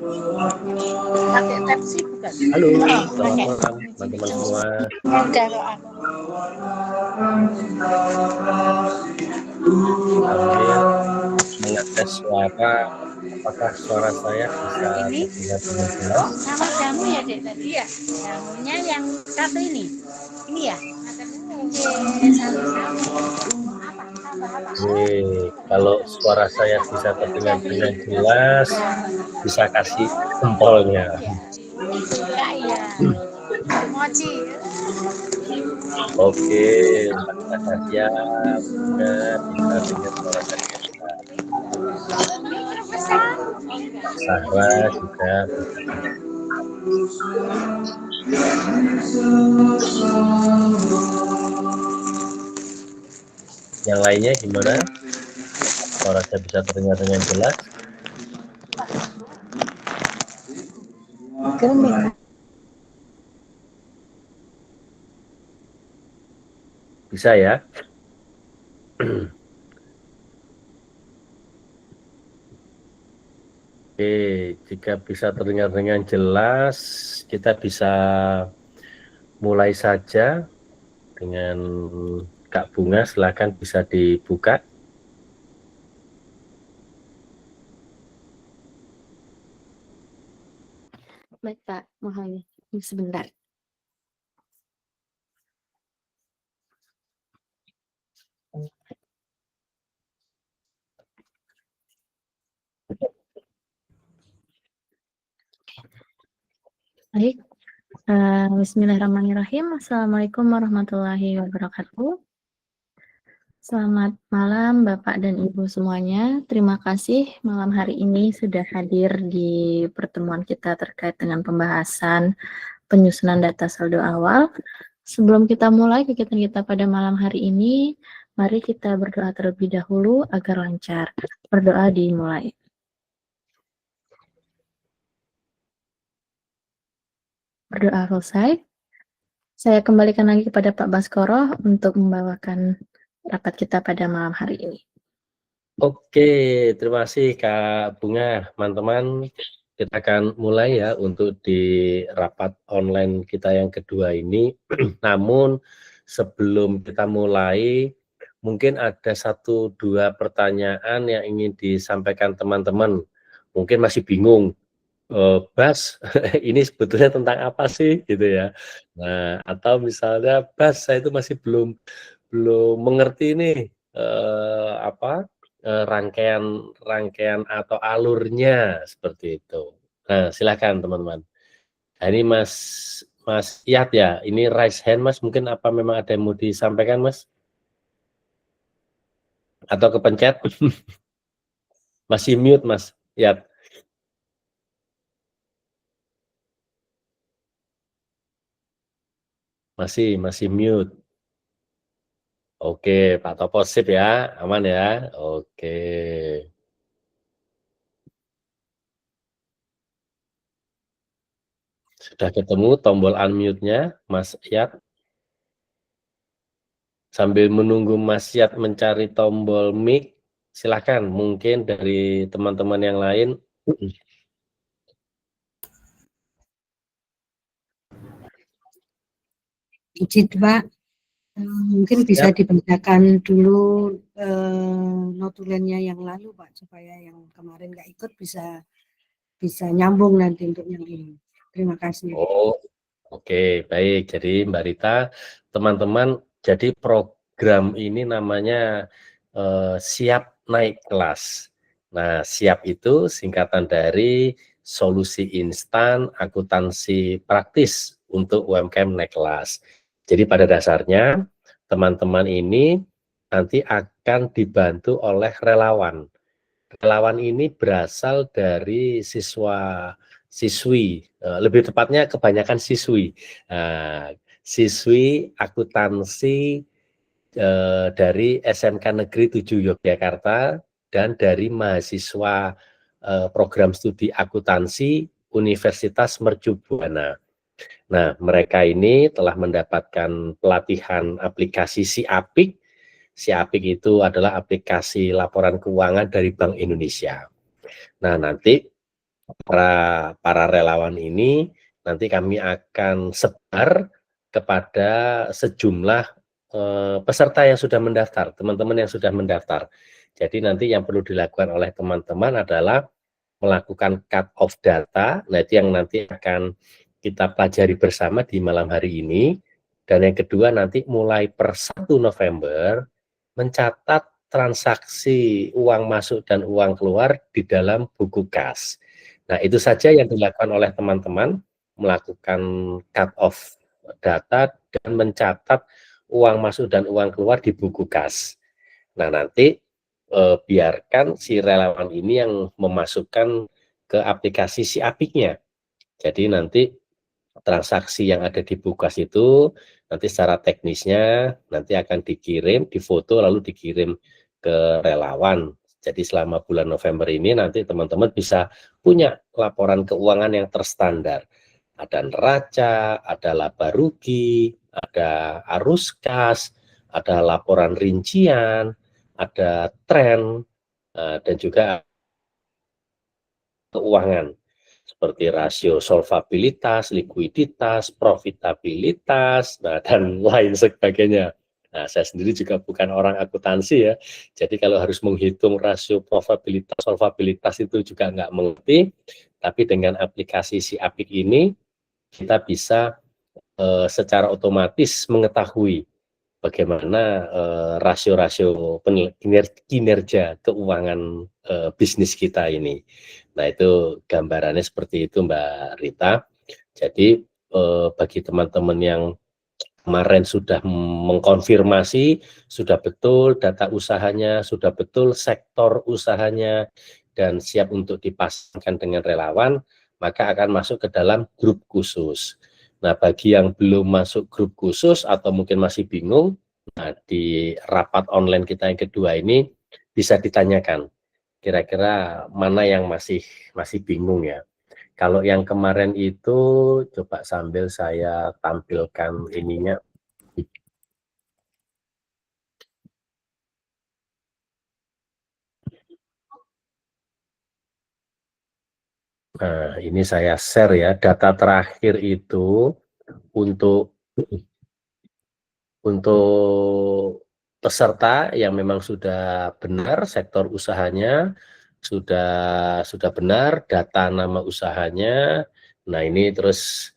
Pakai Pepsi bukan? Halo, selamat malam teman-teman semua. Enggak kok aku. Mengetes suara, apakah suara saya bisa terdengar dengan jelas? Sama jamu ya Dek tadi ya? Jamunya yang satu ini? Ini ya? Oke, sama-sama. Oke, kalau suara saya bisa terdengar dengan jelas, bisa kasih jempolnya. Enggak ya. Mochi. Oke, Mbak siap. Juga bisa dengar suara saya dengan jelas. Mbak Sarah juga bisa dengar. Yang lainnya gimana? Suara saya bisa terdengar dengan jelas? Bisa ya? Oke, jika bisa terdengar dengan jelas, kita bisa mulai saja dengan Kak Bunga, silakan bisa dibuka. Baik Pak, mohon sebentar. Baik, Bismillahirrahmanirrahim. Assalamualaikum warahmatullahi wabarakatuh. Selamat malam Bapak dan Ibu semuanya. Terima kasih malam hari ini sudah hadir di pertemuan kita terkait dengan pembahasan penyusunan data saldo awal. Sebelum kita mulai kegiatan kita pada malam hari ini, mari kita berdoa terlebih dahulu agar lancar. Berdoa dimulai. Berdoa selesai. Saya kembalikan lagi kepada Pak Baskoro untuk membawakan rapat kita pada malam hari ini. Oke, terima kasih Kak Bunga. Teman-teman, kita akan mulai ya untuk di rapat online kita yang kedua ini. Namun sebelum kita mulai, mungkin ada 1-2 pertanyaan yang ingin disampaikan teman-teman. Mungkin masih bingung, Bas, ini sebetulnya tentang apa sih gitu ya. Nah, atau misalnya Bas, saya itu masih belum mengerti nih rangkaian atau alurnya seperti itu. Nah, silakan teman-teman. Nah, ini Mas Iyat ya, ini raise hand Mas, mungkin apa memang ada yang mau disampaikan Mas? Atau kepencet? Masih mute Mas Iyat. Masih mute. Oke, Pak Topo sip ya, aman ya. Oke. Sudah ketemu tombol unmute-nya, Mas Iyat. Sambil menunggu Mas Iyat mencari tombol mic, silakan mungkin dari teman-teman yang lain. Izin Pak, mungkin bisa dibacakan dulu notulennya yang lalu Pak, supaya yang kemarin nggak ikut bisa nyambung nanti untuk yang ini. Terima kasih. Oh, oke, baik. Jadi Mbak Rita, teman-teman, jadi program ini namanya Siap Naik Kelas. Nah, SIAP itu singkatan dari Solusi Instan Akuntansi Praktis untuk UMKM Naik Kelas. Jadi pada dasarnya teman-teman ini nanti akan dibantu oleh relawan. Relawan ini berasal dari siswi, lebih tepatnya kebanyakan siswi. Siswi akuntansi dari SMK Negeri 7 Yogyakarta dan dari mahasiswa program studi akuntansi Universitas Mercu Buana. Nah, mereka ini telah mendapatkan pelatihan aplikasi SIAPIK. SIAPIK itu adalah aplikasi laporan keuangan dari Bank Indonesia. Nah, nanti para relawan ini nanti kami akan sebar kepada sejumlah peserta yang sudah mendaftar, teman-teman yang sudah mendaftar. Jadi nanti yang perlu dilakukan oleh teman-teman adalah melakukan cut off data. Nah, itu yang nanti akan kita pelajari bersama di malam hari ini. Dan yang kedua nanti mulai per 1 November mencatat transaksi uang masuk dan uang keluar di dalam buku kas. Nah, itu saja yang dilakukan oleh teman-teman, melakukan cut off data dan mencatat uang masuk dan uang keluar di buku kas. Nah, nanti biarkan si relawan ini yang memasukkan ke aplikasi si Apiknya. Jadi nanti transaksi yang ada di Bukas itu nanti secara teknisnya nanti akan dikirim, difoto lalu dikirim ke relawan. Jadi selama bulan November ini nanti teman-teman bisa punya laporan keuangan yang terstandar. Ada neraca, ada laba rugi, ada arus kas, ada laporan rincian, ada tren, dan juga keuangan seperti rasio solvabilitas, likuiditas, profitabilitas, nah, dan lain sebagainya. Nah, saya sendiri juga bukan orang akuntansi ya, jadi kalau harus menghitung rasio probabilitas, solvabilitas itu juga nggak mengerti, tapi dengan aplikasi si Apik ini kita bisa secara otomatis mengetahui bagaimana rasio-rasio kinerja keuangan bisnis kita ini. Nah, itu gambarannya seperti itu, Mbak Rita. Jadi bagi teman-teman yang kemarin sudah mengkonfirmasi, sudah betul data usahanya, sudah betul sektor usahanya, dan siap untuk dipasangkan dengan relawan, maka akan masuk ke dalam grup khusus. Nah, bagi yang belum masuk grup khusus atau mungkin masih bingung, nah, di rapat online kita yang kedua ini bisa ditanyakan, kira-kira mana yang masih bingung ya. Kalau yang kemarin itu coba sambil saya tampilkan ininya. Nah, ini saya share ya, data terakhir itu untuk peserta yang memang sudah benar sektor usahanya, sudah benar data nama usahanya. Nah, ini terus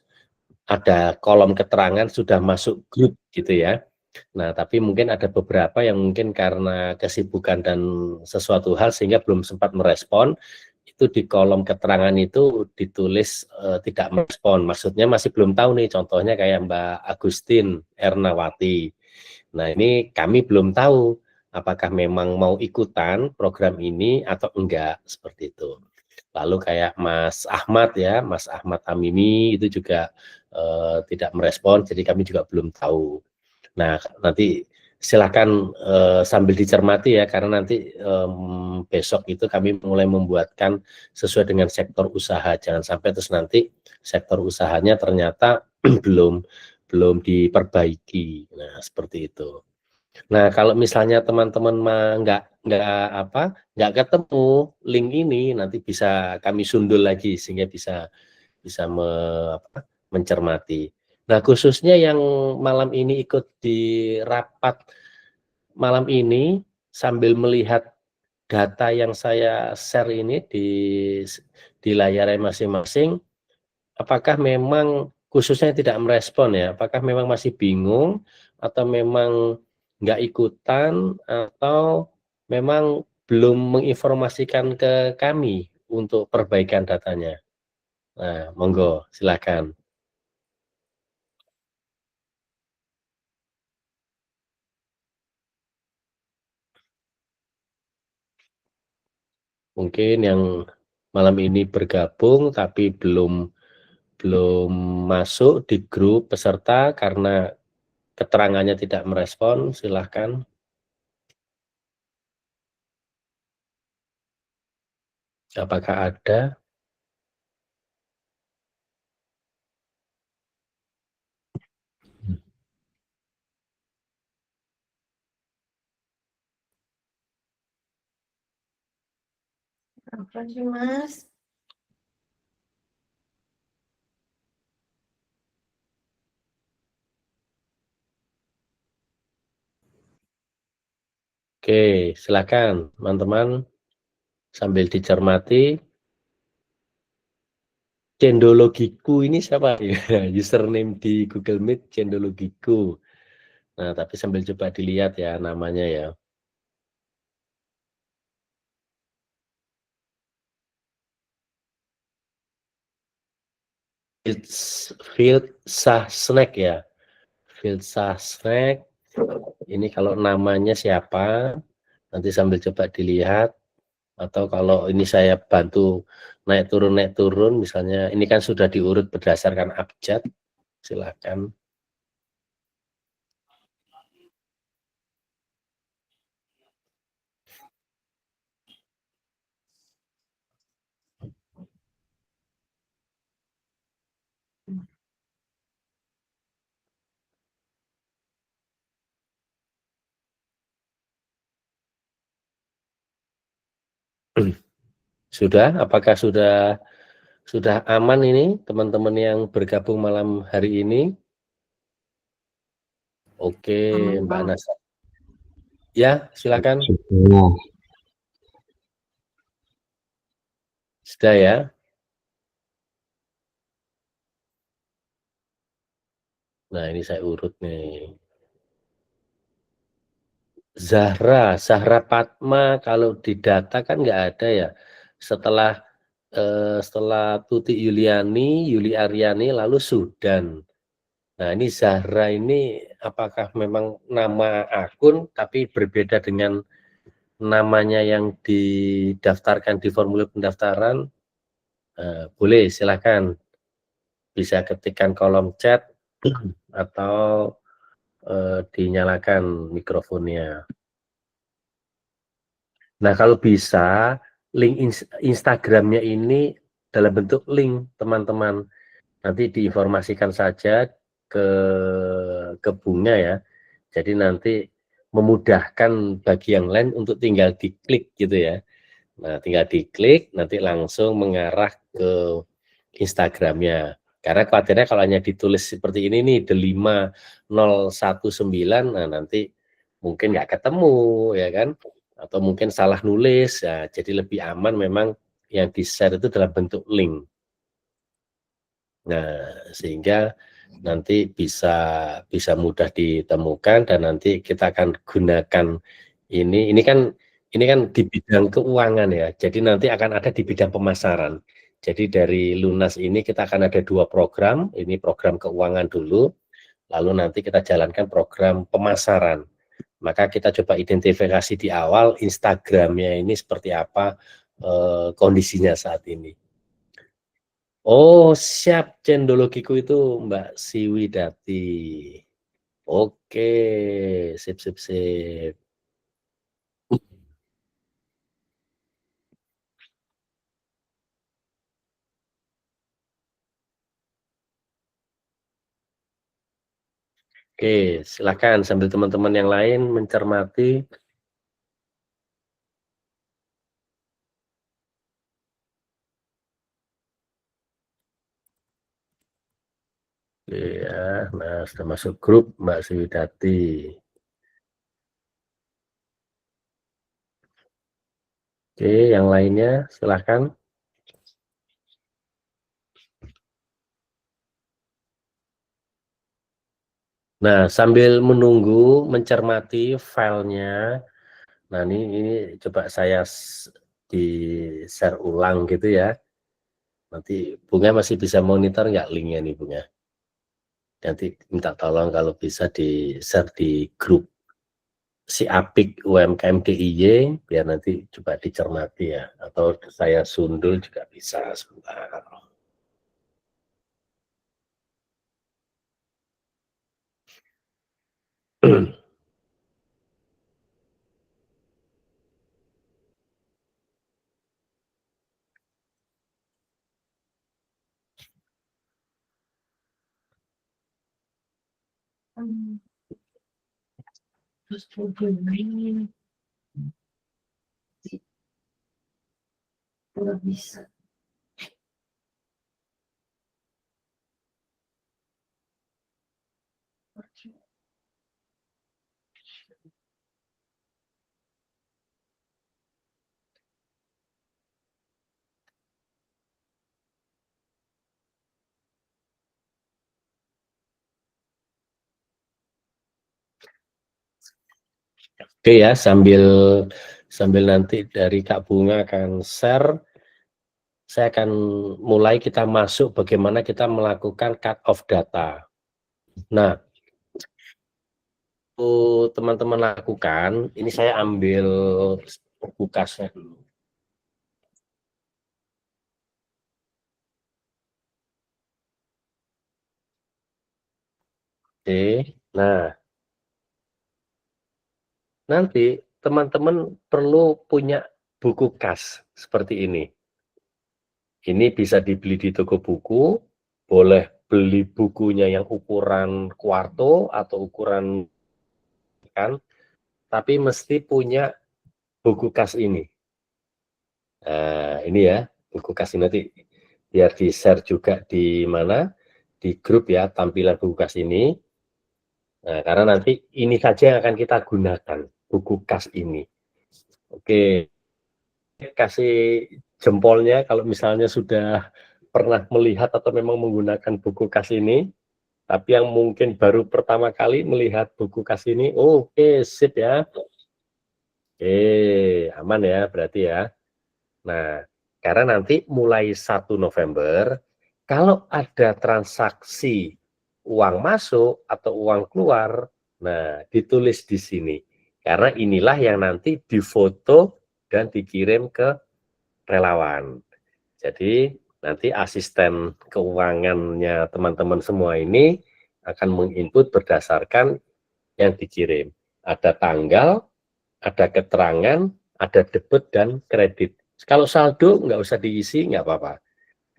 ada kolom keterangan sudah masuk grup gitu ya. Nah, tapi mungkin ada beberapa yang mungkin karena kesibukan dan sesuatu hal sehingga belum sempat merespon. Itu di kolom keterangan itu ditulis tidak merespon. Maksudnya masih belum tahu nih, contohnya kayak Mbak Agustin Ernawati. Nah, ini kami belum tahu apakah memang mau ikutan program ini atau enggak, seperti itu. Lalu kayak Mas Ahmad ya, Mas Ahmad Amimi itu juga tidak merespon, jadi kami juga belum tahu. Nah, nanti silakan sambil dicermati ya, karena nanti besok itu kami mulai membuatkan sesuai dengan sektor usaha. Jangan sampai terus nanti sektor usahanya ternyata belum diperbaiki. Nah, seperti itu. Nah, kalau misalnya teman-teman nggak ketemu link ini, nanti bisa kami sundul lagi sehingga bisa mencermati. Nah, khususnya yang malam ini ikut di rapat malam ini sambil melihat data yang saya share ini di layarnya masing-masing, apakah memang khususnya tidak merespon ya? Apakah memang masih bingung atau memang nggak ikutan atau memang belum menginformasikan ke kami untuk perbaikan datanya? Nah, monggo silakan. Mungkin yang malam ini bergabung tapi belum masuk di grup peserta karena keterangannya tidak merespon, silahkan. Apakah ada? Apa sih, Mas? Oke, silakan teman-teman sambil dicermati. Cendologiku ini siapa ya? Username di Google Meet Cendologiku. Nah, tapi sambil coba dilihat ya namanya ya. Filsah Snack ya. Filsah Snack. Ini kalau namanya siapa? Nanti sambil coba dilihat. Atau kalau ini saya bantu naik turun, misalnya ini kan sudah diurut berdasarkan abjad. Silakan. Sudah? Apakah sudah aman ini teman-teman yang bergabung malam hari ini? Oke, Mbak Nasa. Ya, silakan. Sudah ya. Nah, ini saya urut nih. Zahra Padma kalau di data kan nggak ada ya. Setelah Tuti Yuliani, Yuli Aryani, lalu Sudan. Nah, ini Zahra ini apakah memang nama akun tapi berbeda dengan namanya yang didaftarkan di formulir pendaftaran? Boleh, silakan. Bisa ketikkan kolom chat atau dinyalakan mikrofonnya. Nah, kalau bisa link Instagramnya ini dalam bentuk link, teman-teman. Nanti diinformasikan saja ke Bunga ya. Jadi nanti memudahkan bagi yang lain untuk tinggal diklik gitu ya. Nah, tinggal diklik, nanti langsung mengarah ke Instagramnya. Karena khawatirnya kalau hanya ditulis seperti ini nih, The5019, nah nanti mungkin nggak ketemu, ya kan? Atau mungkin salah nulis, ya, jadi lebih aman memang yang di-share itu dalam bentuk link. Nah, sehingga nanti bisa mudah ditemukan dan nanti kita akan gunakan ini kan di bidang keuangan ya. Jadi nanti akan ada di bidang pemasaran. Jadi dari Lunas ini kita akan ada 2 program, ini program keuangan dulu, lalu nanti kita jalankan program pemasaran. Maka kita coba identifikasi di awal Instagramnya ini seperti apa kondisinya saat ini. Oh, siap Cendologiku itu Mbak Siwidati. Oke, sip sip sip. Oke, silakan sambil teman-teman yang lain mencermati. Ya, nah sudah masuk grup Mbak Siwidati. Oke, yang lainnya silakan. Nah, sambil menunggu mencermati filenya, nah ini coba saya di share ulang gitu ya. Nanti Bunga masih bisa monitor nggak linknya nih Bunga? Nanti minta tolong kalau bisa di-share di grup si Apik UMKM DIY biar nanti coba dicermati ya, atau saya sundul juga bisa sebentar. Oke ya, sambil nanti dari Kak Bunga akan share, saya akan mulai kita masuk bagaimana kita melakukan cut off data. Nah, teman-teman lakukan, ini saya ambil bukasnya dulu. Oke, nah nanti teman-teman perlu punya buku kas seperti ini. Ini bisa dibeli di toko buku, boleh beli bukunya yang ukuran kuarto atau ukuran kan, tapi mesti punya buku kas ini. Nah, ini ya, buku kas ini nanti biar di-share juga di mana, di grup ya, tampilan buku kas ini. Nah, karena nanti ini saja yang akan kita gunakan, buku kas ini. Oke, kasih jempolnya kalau misalnya sudah pernah melihat atau memang menggunakan buku kas ini, tapi yang mungkin baru pertama kali melihat buku kas ini, oke, sip ya. Oke, aman ya berarti ya. Nah, karena nanti mulai 1 November, kalau ada transaksi uang masuk atau uang keluar, nah ditulis di sini. Karena inilah yang nanti difoto dan dikirim ke relawan. Jadi nanti asisten keuangannya teman-teman semua ini akan menginput berdasarkan yang dikirim. Ada tanggal, ada keterangan, ada debit dan kredit. Kalau saldo nggak usah diisi, nggak apa-apa.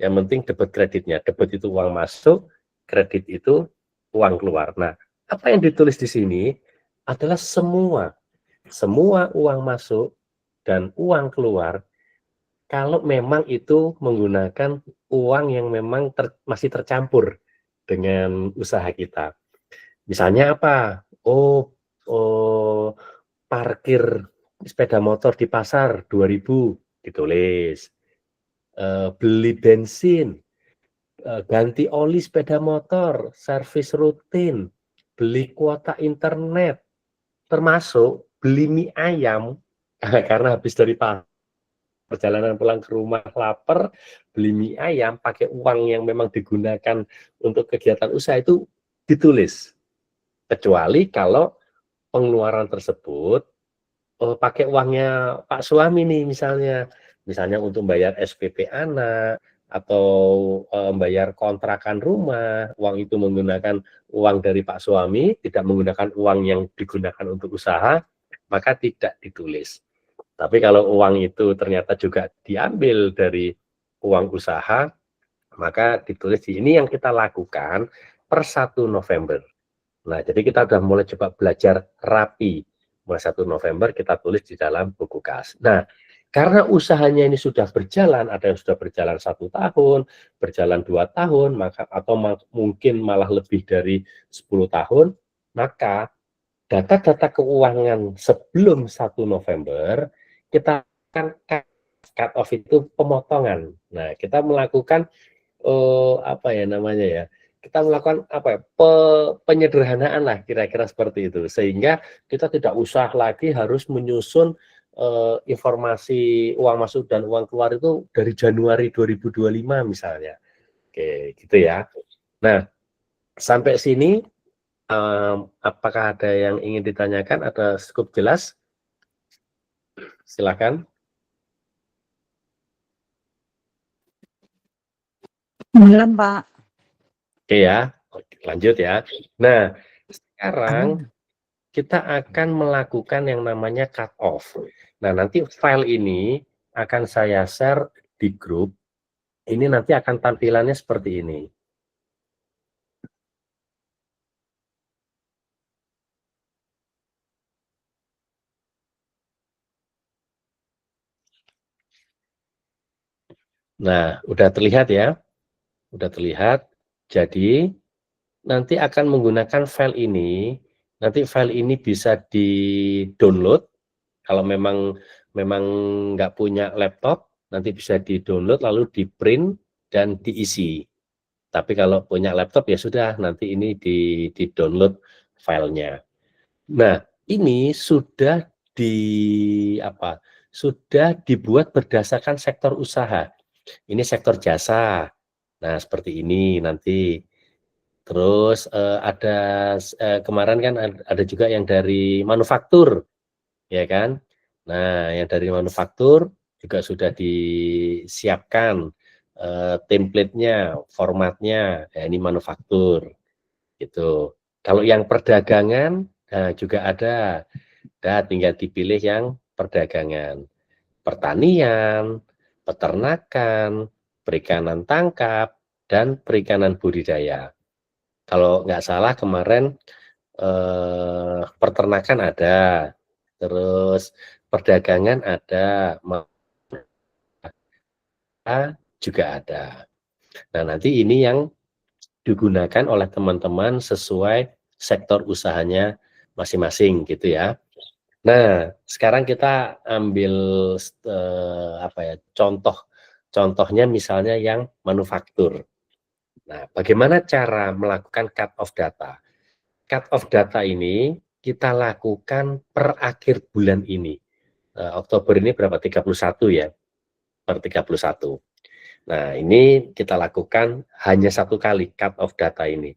Yang penting debit kreditnya. Debit itu uang masuk, kredit itu uang keluar. Nah, apa yang ditulis di sini adalah semua uang masuk dan uang keluar kalau memang itu menggunakan uang yang memang masih tercampur dengan usaha kita. Misalnya apa? Oh, parkir sepeda motor di pasar 2.000 ditulis. Beli bensin, ganti oli sepeda motor, servis rutin, beli kuota internet, termasuk beli mie ayam karena habis dari perjalanan pulang ke rumah lapar, beli mie ayam pakai uang yang memang digunakan untuk kegiatan usaha itu ditulis. Kecuali kalau pengeluaran tersebut pakai uangnya Pak suami nih misalnya untuk bayar SPP anak atau bayar kontrakan rumah, uang itu menggunakan uang dari Pak suami, tidak menggunakan uang yang digunakan untuk usaha, maka tidak ditulis. Tapi kalau uang itu ternyata juga diambil dari uang usaha, maka ditulis di ini yang kita lakukan per 1 November. Nah, jadi kita sudah mulai coba belajar rapi. Mulai 1 November kita tulis di dalam buku kas. Nah, karena usahanya ini sudah berjalan, ada yang sudah berjalan 1 tahun, berjalan 2 tahun, maka atau mungkin malah lebih dari 10 tahun, maka data-data keuangan sebelum 1 November, kita akan cut off itu pemotongan. Nah, kita melakukan apa ya namanya ya, kita melakukan apa ya, penyederhanaan lah kira-kira seperti itu, sehingga kita tidak usah lagi harus menyusun informasi uang masuk dan uang keluar itu dari Januari 2025 misalnya. Oke, gitu ya. Nah, sampai sini apakah ada yang ingin ditanyakan? Ada cukup jelas? Silakan. Belum, Pak. Oke ya, lanjut ya. Nah, sekarang kita akan melakukan yang namanya cut off. Nah, nanti file ini akan saya share di grup. Ini nanti akan tampilannya seperti ini. Nah, udah terlihat ya? Udah terlihat. Jadi, nanti akan menggunakan file ini. Nanti file ini bisa di-download. Kalau memang nggak punya laptop, nanti bisa di-download lalu di-print dan diisi. Tapi kalau punya laptop ya sudah, nanti ini di-download filenya. Nah, ini sudah sudah dibuat berdasarkan sektor usaha. Ini sektor jasa. Nah, seperti ini nanti. Terus ada kemarin kan ada juga yang dari manufaktur, ya kan? Nah, yang dari manufaktur juga sudah disiapkan template-nya, formatnya. Ya, ini manufaktur, gitu. Kalau yang perdagangan juga ada. Nah, tinggal dipilih yang perdagangan, pertanian, peternakan, perikanan tangkap, dan perikanan budidaya. Kalau nggak salah kemarin peternakan ada, terus perdagangan ada, juga ada. Nah, nanti ini yang digunakan oleh teman-teman sesuai sektor usahanya masing-masing gitu ya. Nah, sekarang kita ambil contohnya misalnya yang manufaktur. Nah, bagaimana cara melakukan cut off data? Cut off data ini kita lakukan per akhir bulan ini. Oktober ini berapa? 31 ya, per 31. Nah, ini kita lakukan hanya satu kali cut off data ini.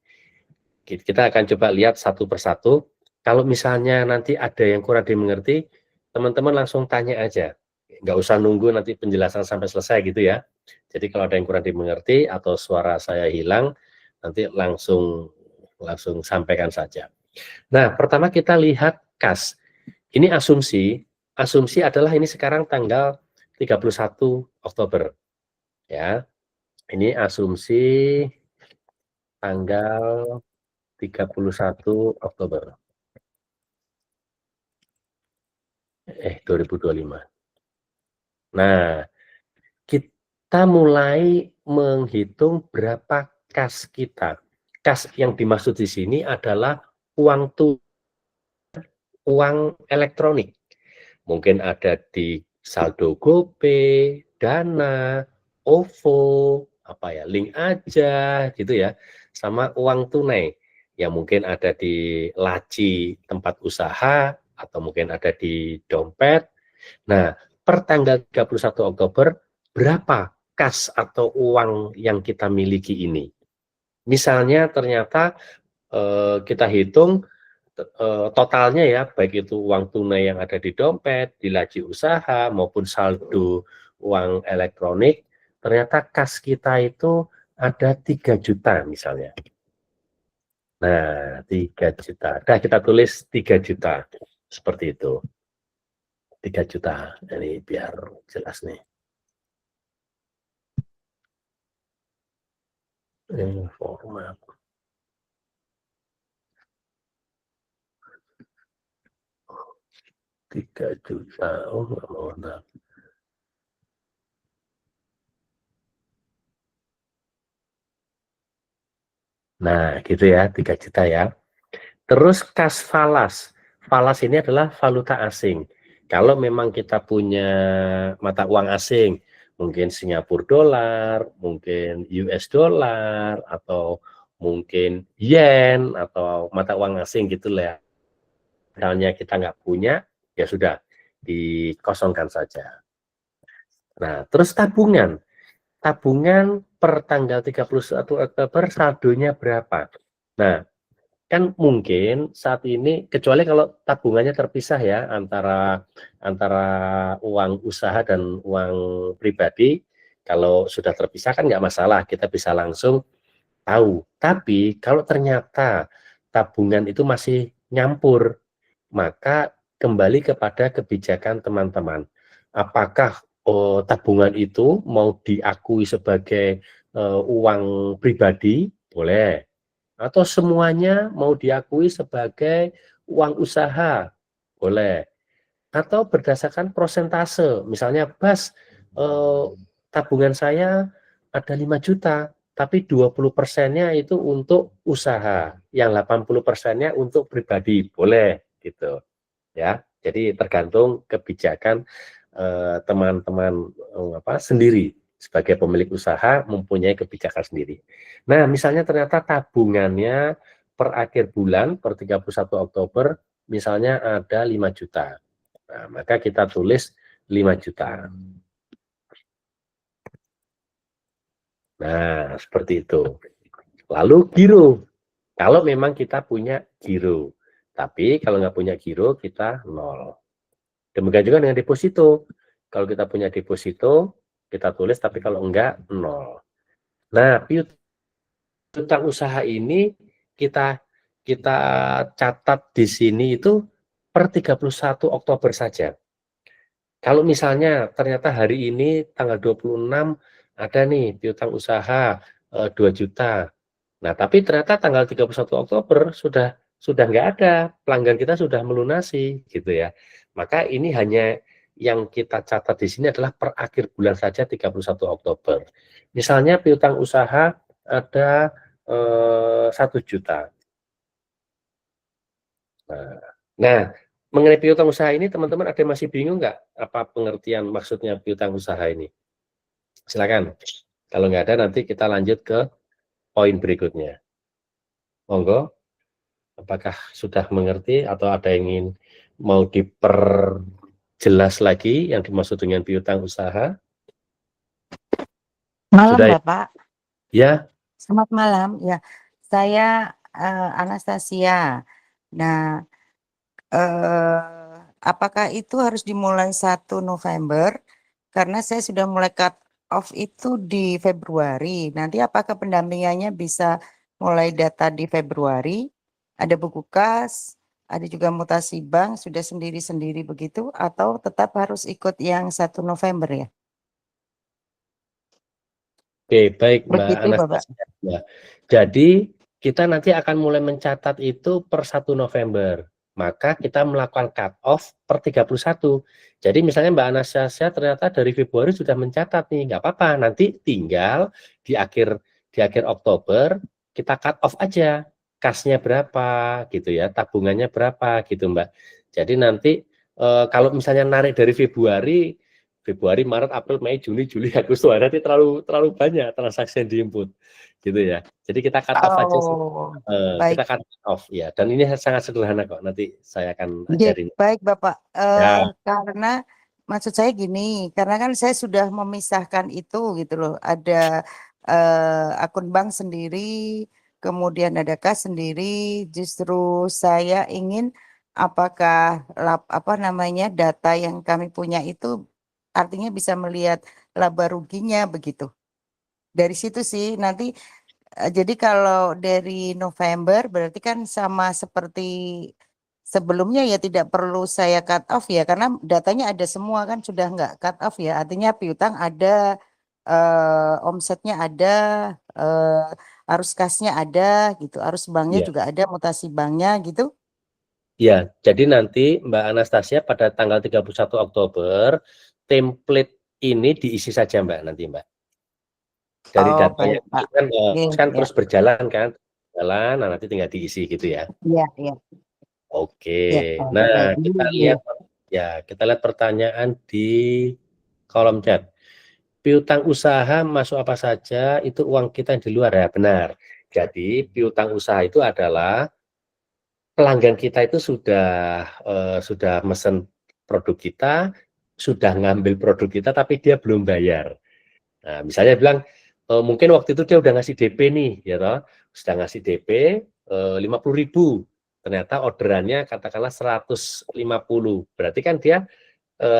Kita akan coba lihat satu persatu. Kalau misalnya nanti ada yang kurang dimengerti, teman-teman langsung tanya aja. Nggak usah nunggu nanti penjelasan sampai selesai gitu ya. Jadi kalau ada yang kurang dimengerti atau suara saya hilang, nanti langsung sampaikan saja. Nah, pertama kita lihat kas. Ini asumsi. Asumsi adalah ini sekarang tanggal 31 Oktober. Ya. Ini asumsi tanggal 31 Oktober 2025. Nah, kita mulai menghitung berapa kas kita. Kas yang dimaksud di sini adalah uang elektronik. Mungkin ada di saldo GoPay, Dana, OVO, link aja gitu ya. Sama uang tunai yang mungkin ada di laci tempat usaha atau mungkin ada di dompet. Nah, per tanggal 31 Oktober berapa kas atau uang yang kita miliki ini? Misalnya ternyata kita hitung totalnya ya, baik itu uang tunai yang ada di dompet, di laci usaha maupun saldo uang elektronik, ternyata kas kita itu ada 3 juta misalnya. Nah, 3 juta. Nah, kita tulis 3 juta. Seperti itu. 3 juta. Ini biar jelas nih. Ini format. Tiga juta. Oh, nggak mau. Nah, gitu ya, 3 juta ya. Terus kas falas. Falas ini adalah valuta asing. Kalau memang kita punya mata uang asing, mungkin Singapura dolar, mungkin US dolar, atau mungkin yen, atau mata uang asing gitu lah. Misalnya kita nggak punya, ya sudah, dikosongkan saja. Nah, terus tabungan. Tabungan per tanggal 31 Oktober saldonya berapa? Nah, kan mungkin saat ini, kecuali kalau tabungannya terpisah ya antara uang usaha dan uang pribadi, kalau sudah terpisah kan nggak masalah, kita bisa langsung tahu. Tapi kalau ternyata tabungan itu masih nyampur, maka kembali kepada kebijakan teman-teman. Apakah tabungan itu mau diakui sebagai uang pribadi? Boleh. Atau semuanya mau diakui sebagai uang usaha, boleh. Atau berdasarkan persentase, misalnya tabungan saya ada 5 juta, tapi 20%-nya itu untuk usaha, yang 80%-nya untuk pribadi, boleh gitu ya. Jadi tergantung kebijakan teman-teman sendiri. Sebagai pemilik usaha mempunyai kebijakan sendiri. Nah, misalnya ternyata tabungannya per akhir bulan, per 31 Oktober, misalnya ada 5 juta. Nah, maka kita tulis 5 juta. Nah, seperti itu. Lalu giro. Kalau memang kita punya giro. Tapi kalau nggak punya giro, kita 0. Demikian juga dengan deposito. Kalau kita punya deposito, kita tulis, tapi kalau enggak, 0. Nah, piutang usaha ini kita catat di sini itu per 31 Oktober saja. Kalau misalnya ternyata hari ini tanggal 26 ada nih piutang usaha 2 juta. Nah, tapi ternyata tanggal 31 Oktober sudah nggak ada, pelanggan kita sudah melunasi gitu ya. Maka ini hanya yang kita catat di sini adalah per akhir bulan saja 31 Oktober. Misalnya piutang usaha ada 1 juta. Nah, mengenai piutang usaha ini teman-teman ada yang masih bingung nggak apa pengertian maksudnya piutang usaha ini? Silakan. Kalau nggak ada nanti kita lanjut ke poin berikutnya. Monggo, apakah sudah mengerti atau ada yang ingin mau diperjelas lagi yang dimaksud dengan piutang usaha? Malam Sudah ya? Bapak. Ya, Selamat malam. Ya, saya Anastasia. Nah, apakah itu harus dimulai 1 November? Karena saya sudah mulai cut off itu di Februari. Nanti apakah pendampingannya bisa mulai data di Februari? Ada buku kas, ada juga mutasi bank, sudah sendiri-sendiri begitu, atau tetap harus ikut yang 1 November ya? oke, baik Mbak Begitu Bapak. Anastasia. Ya. Jadi kita nanti akan mulai mencatat itu per 1 November. Maka kita melakukan cut off per 31. Jadi misalnya Mbak Anastasia ternyata dari Februari sudah mencatat nih, nggak apa-apa. Nanti tinggal di akhir Oktober kita cut off aja. Kasnya berapa gitu ya, tabungannya berapa gitu Mbak. Jadi nanti kalau misalnya narik dari Februari, Maret, April, Mei, Juni, Juli, Agustus, nanti terlalu banyak transaksi yang diinput, gitu ya. Jadi kita cut off aja sih. Oh, baik. Kita cut off ya. Dan ini sangat sederhana kok. Nanti saya akan ajarin. Baik Bapak. Ya. Karena maksud saya gini, karena kan saya sudah memisahkan itu gitu loh. Ada akun bank sendiri, kemudian ada kas sendiri. Justru saya ingin apakah apa namanya data yang kami punya itu artinya bisa melihat laba ruginya begitu. Dari situ sih nanti jadi kalau dari November berarti kan sama seperti sebelumnya ya tidak perlu saya cut off ya karena datanya ada semua kan sudah nggak cut off ya artinya piutang ada omsetnya ada arus kasnya ada gitu arus banknya Ya. juga ada mutasi banknya gitu. Ya, jadi nanti Mbak Anastasia pada tanggal 31 Oktober template ini diisi saja Mbak nanti Mbak. Dari Oh data baik yang Pak. kan, kan Ya, terus berjalan kan, nah nanti tinggal diisi gitu ya. ya, ya, Oke, ya, nah baik. kita lihat pertanyaan di kolom chat. Piutang usaha masuk apa saja, itu uang kita yang di luar ya, benar. Jadi piutang usaha itu adalah pelanggan kita itu sudah mesen produk kita, sudah ngambil produk kita, tapi dia belum bayar. Nah, misalnya bilang, mungkin waktu itu dia udah ngasih DP nih, ya toh, sudah ngasih DP 50.000, ternyata orderannya katakanlah 150, berarti kan dia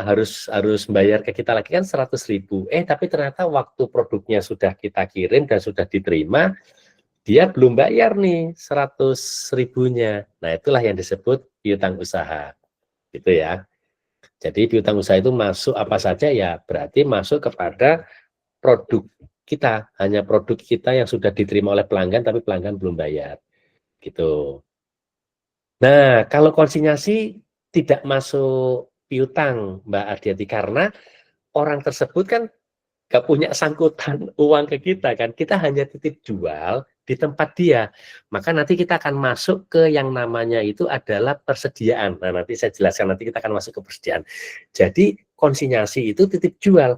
harus bayar ke kita lagi kan 100.000. Tapi ternyata waktu produknya sudah kita kirim dan sudah diterima, dia belum bayar nih 100.000-nya. Nah, itulah yang disebut piutang usaha. Gitu ya. Jadi piutang usaha itu masuk apa saja ya, berarti masuk kepada produk kita, hanya produk kita yang sudah diterima oleh pelanggan tapi pelanggan belum bayar. Gitu. Nah, kalau konsinyasi tidak masuk piutang, Mbak Adiati, karena orang tersebut kan nggak punya sangkutan uang ke kita kan, kita hanya titip jual di tempat dia. Maka nanti kita akan masuk ke yang namanya itu adalah persediaan. Nah, nanti saya jelaskan, nanti kita akan masuk ke persediaan. Jadi konsinyasi itu titip jual.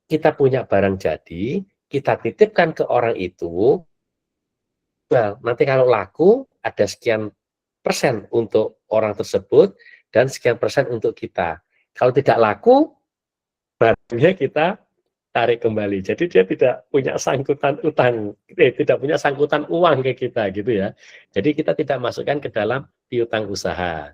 Kita punya barang jadi, kita titipkan ke orang itu, jual. Nanti kalau laku ada sekian persen untuk orang tersebut dan sekian persen untuk kita. Kalau tidak laku, barangnya kita tarik kembali. Jadi dia tidak punya sangkutan utang, tidak punya sangkutan uang ke kita gitu ya. Jadi kita tidak masukkan ke dalam piutang usaha.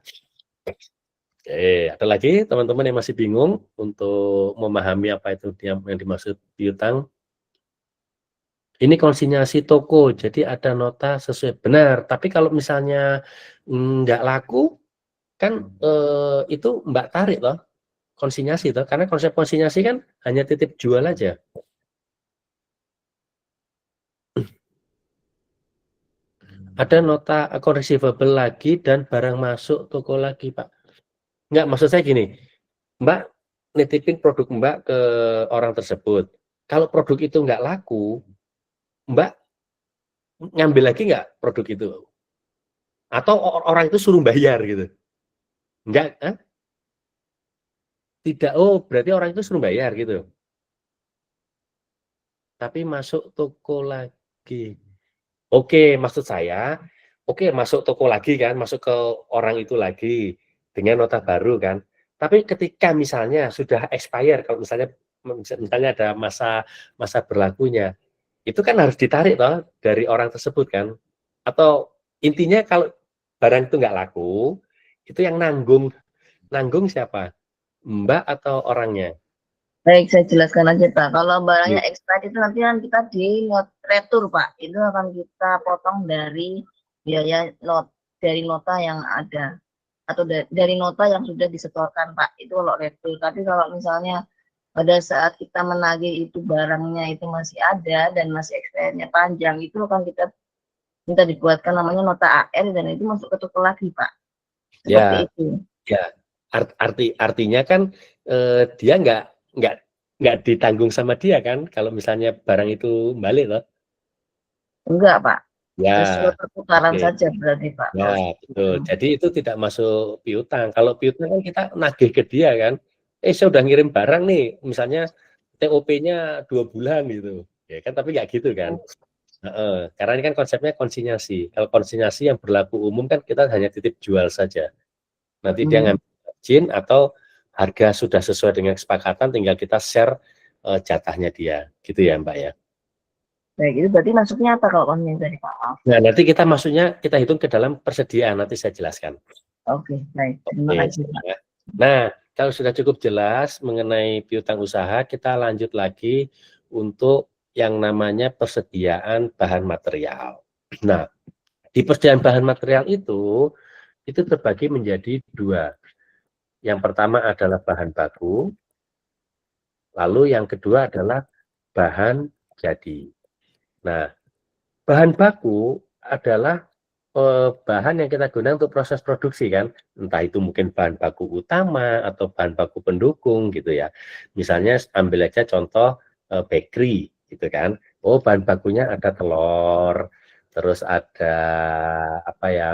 Oke, ada lagi teman-teman yang masih bingung untuk memahami apa itu yang dimaksud piutang? Ini konsinyasi toko, jadi ada nota sesuai benar. Tapi kalau misalnya nggak laku, kan itu Mbak tarik loh konsinyasi toh, karena konsep konsinyasi kan hanya titip jual aja. Ada nota account receivable lagi dan barang masuk toko lagi, Pak. Enggak, maksud saya gini, Mbak nitipin produk Mbak ke orang tersebut. Kalau produk itu nggak laku, Mbak ngambil lagi nggak produk itu? Atau orang itu suruh bayar gitu? Enggak, tidak. Oh, berarti orang itu suruh bayar gitu. Tapi masuk toko lagi. Oke, maksud saya, oke masuk toko lagi kan, masuk ke orang itu lagi dengan nota baru kan. Tapi ketika misalnya sudah expire, kalau misalnya ada masa berlakunya, itu kan harus ditarik toh dari orang tersebut kan. Atau intinya kalau barang itu nggak laku, itu yang nanggung siapa? Mbak atau orangnya? Baik, saya jelaskan aja Pak. Kalau barangnya expired itu nanti kan kita di retur Pak. Itu akan kita potong dari biaya dari nota yang ada atau dari nota yang sudah disetorkan Pak. Itu kalau retur. Tapi kalau misalnya pada saat kita menagih itu barangnya itu masih ada dan masih expirednya panjang, itu akan kita minta dibuatkan namanya nota AR dan itu masuk ke toko lagi Pak. Seperti itu. Ya, artinya kan dia nggak ditanggung sama dia kan kalau misalnya barang itu balik loh. Enggak Pak. Ya, sesuai perputaran saja berarti Pak. ya betul. Jadi itu tidak masuk piutang. Kalau piutang kan kita nagih ke dia kan. Saya udah ngirim barang nih, misalnya TOP-nya 2 bulan gitu. Ya kan, tapi nggak gitu kan. Karena ini kan konsepnya konsinyasi. Kalau konsinyasi yang berlaku umum kan kita hanya titip jual saja. Nanti dia ngambil margin atau harga sudah sesuai dengan kesepakatan, tinggal kita share jatahnya dia, gitu ya Mbak ya. Baik, itu berarti masuknya apa kalau konsinyasi dari Pak? Nah, nanti kita hitung ke dalam persediaan, nanti saya jelaskan. Oke, baik. Terima kasih Pak. Nah, kalau sudah cukup jelas mengenai piutang usaha, kita lanjut lagi untuk yang namanya persediaan bahan material. Nah, di persediaan bahan material itu terbagi menjadi 2. Yang pertama adalah bahan baku, lalu yang kedua adalah bahan jadi. Nah, bahan baku adalah bahan yang kita gunakan untuk proses produksi kan, entah itu mungkin bahan baku utama atau bahan baku pendukung gitu ya. Misalnya ambil aja contoh bakery gitu kan. Oh, bahan bakunya ada telur, terus ada apa ya,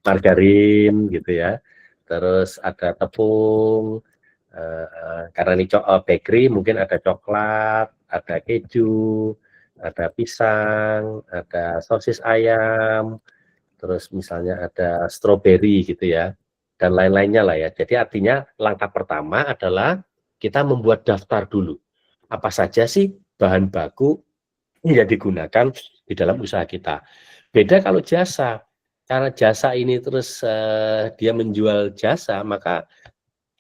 margarin gitu ya, terus ada tepung, karena ini bakery mungkin ada coklat, ada keju, ada pisang, ada sosis ayam, terus misalnya ada stroberi gitu ya, dan lain-lainnya lah ya. Jadi artinya langkah pertama adalah kita membuat daftar dulu. Apa saja sih bahan baku yang digunakan di dalam usaha kita. Beda kalau jasa. Karena jasa ini terus dia menjual jasa, maka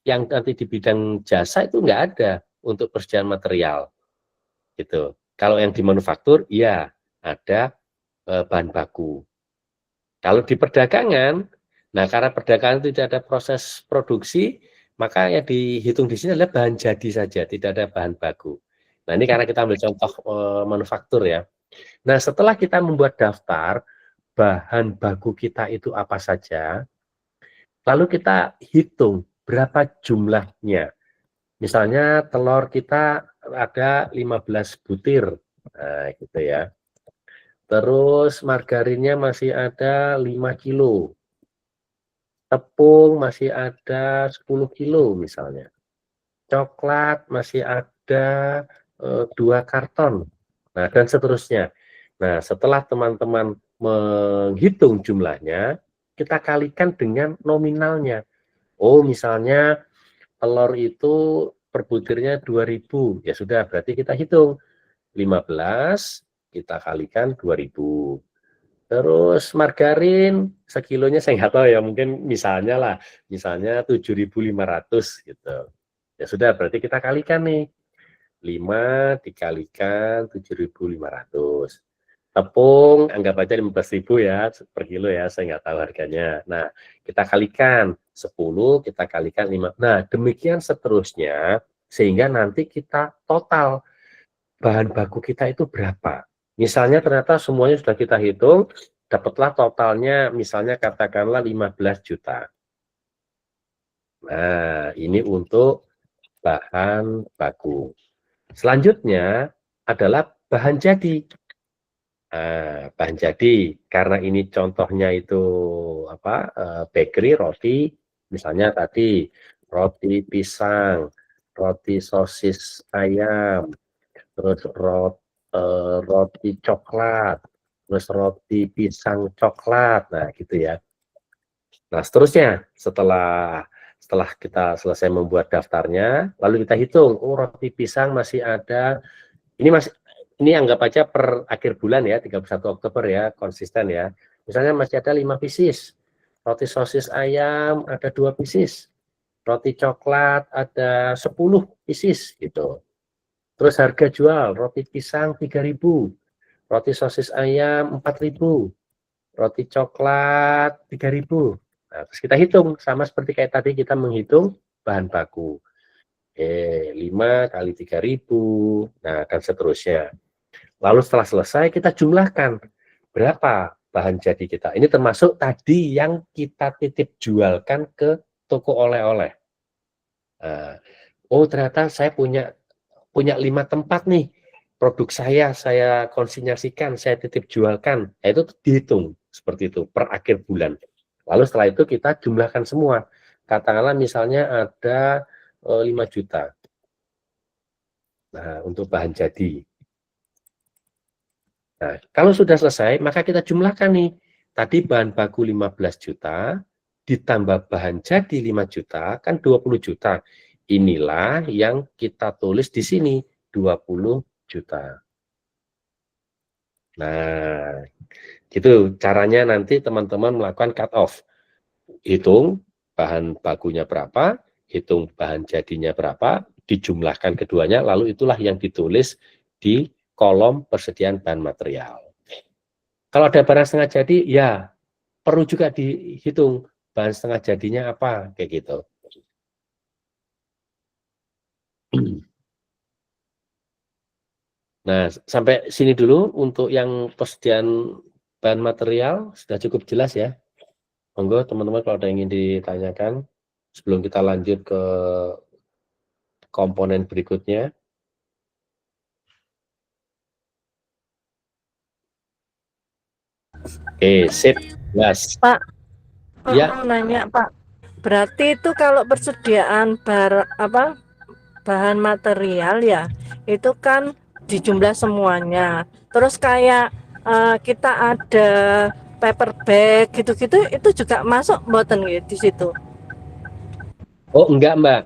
yang nanti di bidang jasa itu nggak ada untuk persediaan material. Gitu. Kalau yang di manufaktur, ya ada bahan baku. Kalau di perdagangan, nah karena perdagangan itu tidak ada proses produksi, maka yang dihitung di sini adalah bahan jadi saja, tidak ada bahan baku. Nah ini karena kita ambil contoh manufaktur ya. Nah setelah kita membuat daftar bahan baku kita itu apa saja, lalu kita hitung berapa jumlahnya. Misalnya telur kita ada 15 butir, nah gitu ya. Terus margarinnya masih ada 5 kilo. Tepung masih ada 10 kilo misalnya. Coklat masih ada 2 karton. Nah, dan seterusnya. Nah, setelah teman-teman menghitung jumlahnya, kita kalikan dengan nominalnya. Oh, misalnya telur itu per butirnya 2.000. Ya sudah, berarti kita hitung 15 kita kalikan 2.000. Terus margarin sekilonya saya nggak tahu ya, mungkin misalnya 7.500 gitu. Ya sudah, berarti kita kalikan nih. 5 dikalikan 7.500. Tepung anggap aja 15.000 ya per kilo ya, saya nggak tahu harganya. Nah, kita kalikan 10, kita kalikan 5. Nah, demikian seterusnya sehingga nanti kita total bahan baku kita itu berapa. Misalnya ternyata semuanya sudah kita hitung, dapatlah totalnya misalnya katakanlah 15 juta. Nah, ini untuk bahan baku. Selanjutnya adalah bahan jadi. Nah, bahan jadi, karena ini contohnya itu bakery, roti, misalnya tadi roti pisang, roti sosis ayam, terus roti coklat, terus roti pisang coklat, nah gitu ya. Nah seterusnya setelah kita selesai membuat daftarnya, lalu kita hitung, oh roti pisang masih ada, ini anggap aja per akhir bulan ya, 31 Oktober ya, konsisten ya. Misalnya masih ada 5 pieces, roti sosis ayam ada 2 pieces, roti coklat ada 10 pieces gitu. Terus harga jual roti pisang 3.000, roti sosis ayam 4.000, roti coklat 3.000. Nah, terus kita hitung sama seperti kayak tadi kita menghitung bahan baku. 5 kali 3.000, nah dan seterusnya. Lalu setelah selesai kita jumlahkan berapa bahan jadi kita. Ini termasuk tadi yang kita titip jualkan ke toko oleh-oleh. Nah, oh ternyata saya punya 5 tempat nih, produk saya konsinyasikan, saya titip jualkan. Nah, itu dihitung seperti itu per akhir bulan. Lalu setelah itu kita jumlahkan semua. Katakanlah misalnya ada 5 juta. Nah, untuk bahan jadi. Nah, kalau sudah selesai, maka kita jumlahkan nih. Tadi bahan baku 15 juta, ditambah bahan jadi 5 juta, kan 20 juta. Inilah yang kita tulis di sini, 20 juta. Nah, gitu caranya nanti teman-teman melakukan cut off. Hitung bahan bakunya berapa, hitung bahan jadinya berapa, dijumlahkan keduanya, lalu itulah yang ditulis di kolom persediaan bahan material. Kalau ada barang setengah jadi, ya perlu juga dihitung bahan setengah jadinya apa, kayak gitu. Nah, sampai sini dulu untuk yang persediaan bahan material, sudah cukup jelas ya. Monggo teman-teman kalau ada yang ingin ditanyakan, sebelum kita lanjut ke komponen berikutnya. Oke, sip, jelas. Pak, Ya. mau nanya Pak, berarti itu kalau persediaan bahan material ya, itu kan dijumlah semuanya. Terus kayak kita ada paper bag gitu-gitu, itu juga masuk mboten gitu di situ? Oh enggak Mbak,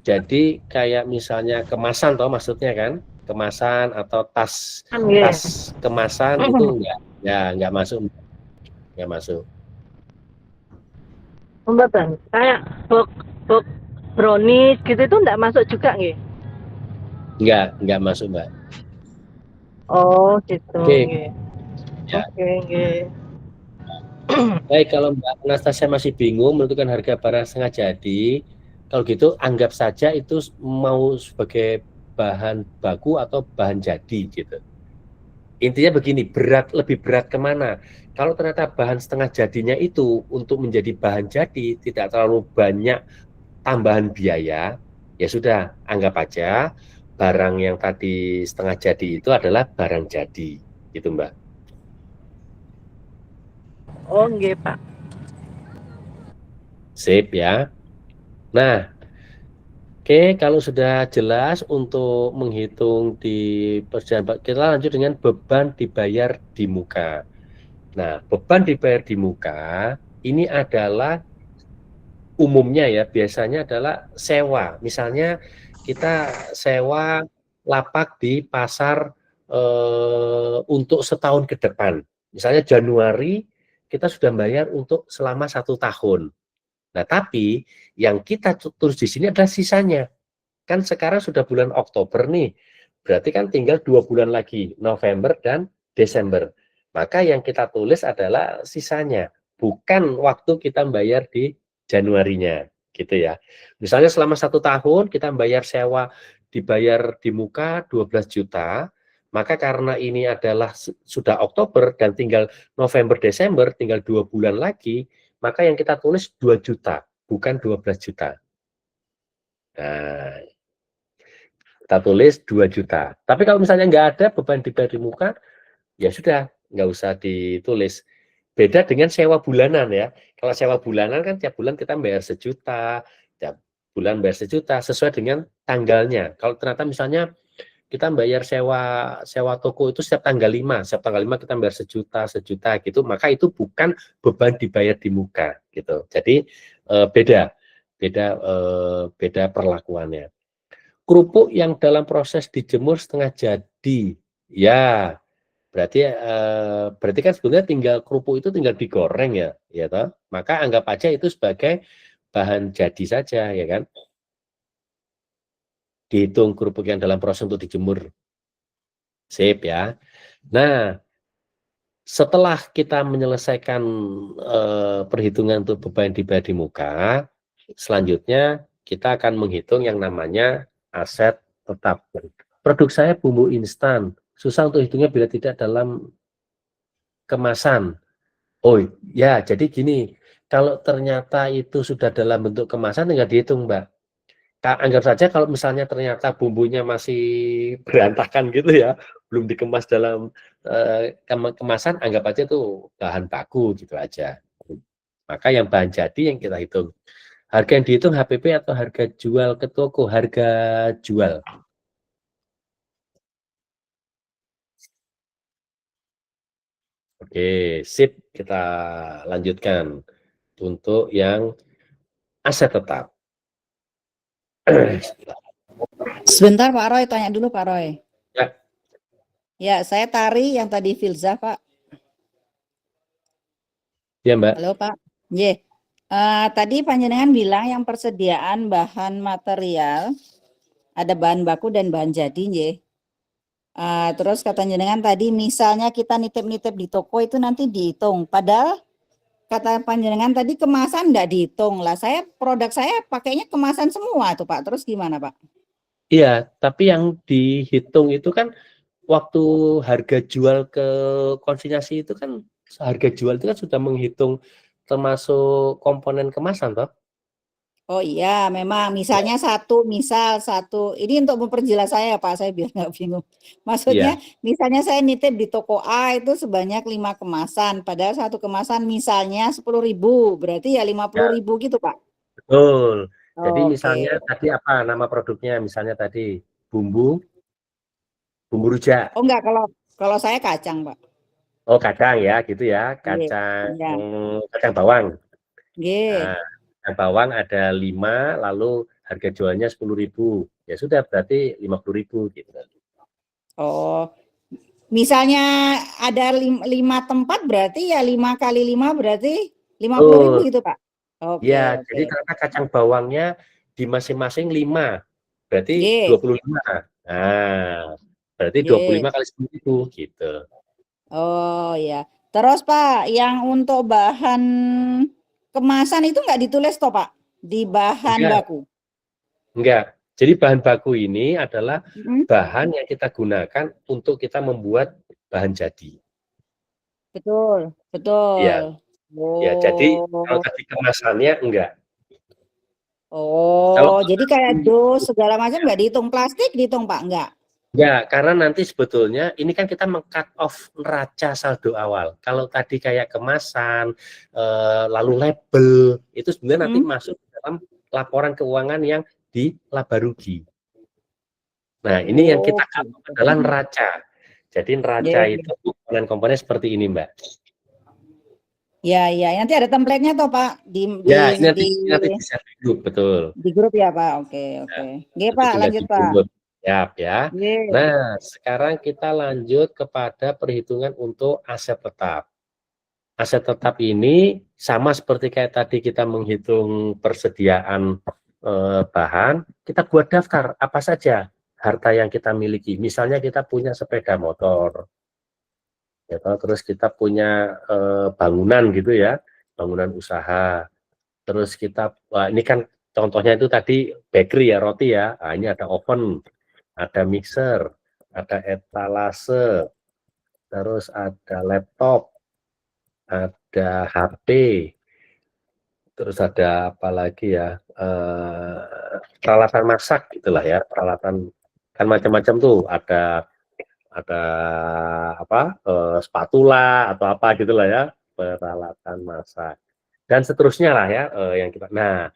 jadi kayak misalnya kemasan toh maksudnya kan, kemasan atau tas kemasan itu enggak, ya enggak masuk, enggak masuk. Mboten, kayak box brownies gitu itu enggak masuk juga nggih? Enggak masuk Mbak. Oh gitu. Oke. Nggih. Ya. Oke, nggih. Baik, kalau Mbak Anastasia masih bingung menentukan harga barang setengah jadi, kalau gitu anggap saja itu mau sebagai bahan baku atau bahan jadi gitu. Intinya begini, lebih berat kemana? Kalau ternyata bahan setengah jadinya itu untuk menjadi bahan jadi tidak terlalu banyak tambahan biaya, ya sudah anggap aja barang yang tadi setengah jadi itu adalah barang jadi, gitu Mbak. Oh nggih Pak. Sip ya. Nah, oke, kalau sudah jelas untuk menghitung di perjalanan, kita lanjut dengan beban dibayar di muka. Nah, beban dibayar di muka ini adalah umumnya ya biasanya adalah sewa. Misalnya kita sewa lapak di pasar untuk setahun ke depan. Misalnya Januari kita sudah bayar untuk selama 1 tahun. Nah, tapi yang kita tulis di sini adalah sisanya. Kan sekarang sudah bulan Oktober nih, berarti kan tinggal 2 bulan lagi, November dan Desember. Maka yang kita tulis adalah sisanya, bukan waktu kita bayar di Januarinya, gitu ya. Misalnya selama 1 tahun kita bayar sewa, dibayar di muka 12 juta, maka karena ini adalah sudah Oktober dan tinggal November, Desember, tinggal 2 bulan lagi, maka yang kita tulis 2 juta, bukan 12 juta. Nah, kita tulis 2 juta. Tapi kalau misalnya nggak ada beban dibayar di muka, ya sudah, nggak usah ditulis. Beda dengan sewa bulanan ya. Kalau sewa bulanan kan tiap bulan kita bayar 1 juta, tiap bulan bayar 1 juta sesuai dengan tanggalnya. Kalau ternyata misalnya kita bayar sewa toko itu setiap tanggal 5 kita bayar 1 juta gitu, maka itu bukan beban dibayar di muka gitu. Jadi beda perlakuannya. Kerupuk yang dalam proses dijemur setengah jadi, ya berarti kan sebetulnya kerupuk itu tinggal digoreng ya toh. Maka anggap aja itu sebagai bahan jadi saja, ya kan? Dihitung kerupuk yang dalam proses untuk dijemur. Sip ya. Nah, setelah kita menyelesaikan perhitungan untuk beban dibayar di muka, selanjutnya kita akan menghitung yang namanya aset tetap. Produk saya bumbu instan, susah untuk hitungnya bila tidak dalam kemasan. Oh ya, jadi gini, kalau ternyata itu sudah dalam bentuk kemasan tinggal dihitung, Mbak. Anggap saja kalau misalnya ternyata bumbunya masih berantakan gitu ya, belum dikemas dalam kemasan, anggap aja itu bahan baku gitu aja. Maka yang bahan jadi yang kita hitung. Harga yang dihitung HPP atau harga jual ke toko? Harga jual. Oke, sip. Kita lanjutkan untuk yang aset tetap. Sebentar Pak Roy, tanya dulu Pak Roy. Ya. Ya, saya Tari yang tadi Filza Pak. Ya Mbak. Halo Pak. Yeah. Tadi panjenengan bilang yang persediaan bahan material ada bahan baku dan bahan jadi, ya. Terus kata panjenengan tadi misalnya kita nitip-nitip di toko itu nanti dihitung. Padahal kata panjenengan tadi kemasan enggak dihitung lah. Produk saya pakainya kemasan semua tuh Pak. Terus gimana Pak? Iya, tapi yang dihitung itu kan waktu harga jual ke konsinyasi itu kan harga jual itu kan sudah menghitung termasuk komponen kemasan toh? Oh iya, memang misalnya satu ini untuk memperjelas saya Pak, saya biar nggak bingung. Maksudnya misalnya saya nitip di toko A itu sebanyak 5 kemasan, padahal satu kemasan misalnya 10.000, berarti ya 50.000 gitu Pak. Betul. Jadi Oke. misalnya tadi apa nama produknya? Misalnya tadi bumbu rujak. Oh enggak, kalau saya kacang Pak. Oh kacang ya, gitu ya, kacang bawang. Nah, kacang bawang ada 5, lalu harga jualnya 10.000. Ya sudah berarti 50.000 gitu. Oh, misalnya ada 5 tempat berarti ya 5 kali 5 berarti 50.000 gitu Pak. Oke. Ya, jadi karena kacang bawangnya di masing-masing 5, berarti 25. Nah, berarti 25 kali 10.000 gitu. Oh ya. Terus Pak, yang untuk bahan kemasan itu nggak ditulis toh Pak di bahan baku? Enggak. Jadi bahan baku ini adalah bahan yang kita gunakan untuk kita membuat bahan jadi. Betul, betul. Ya. Ya, jadi kalau tadi kemasannya enggak. Oh, jadi kayak dos segala macam nggak dihitung, plastik dihitung Pak, enggak? Ya, karena nanti sebetulnya ini kan kita meng-cut off neraca saldo awal. Kalau tadi kayak kemasan, lalu label, itu sebenarnya nanti masuk dalam laporan keuangan yang di laba rugi. Nah, ini yang kita cut adalah neraca. Jadi neraca itu komponen-komponen seperti ini, Mbak. Ya, ya. Nanti ada template-nya toh, Pak, di Ya, ini nanti di bisa di grup, betul. di grup ya, Pak. Oke, oke. Oke, Nanti Pak, tinggal lanjut, Pak. didownload. Siap ya. Oke. Nah, sekarang kita lanjut kepada perhitungan untuk aset tetap. Aset tetap ini sama seperti kayak tadi kita menghitung persediaan bahan, kita buat daftar apa saja harta yang kita miliki. Misalnya kita punya sepeda motor, ya, terus kita punya bangunan gitu ya, bangunan usaha. Terus kita, wah, ini kan contohnya itu tadi bakery ya, roti ya. Nah, ini ada oven, ada mixer, ada etalase, terus ada laptop, ada HP, terus ada apa lagi ya, peralatan masak gitulah ya, peralatan kan macam-macam tuh, ada apa, spatula atau apa gitulah ya, peralatan masak dan seterusnya lah ya, yang kita. Nah,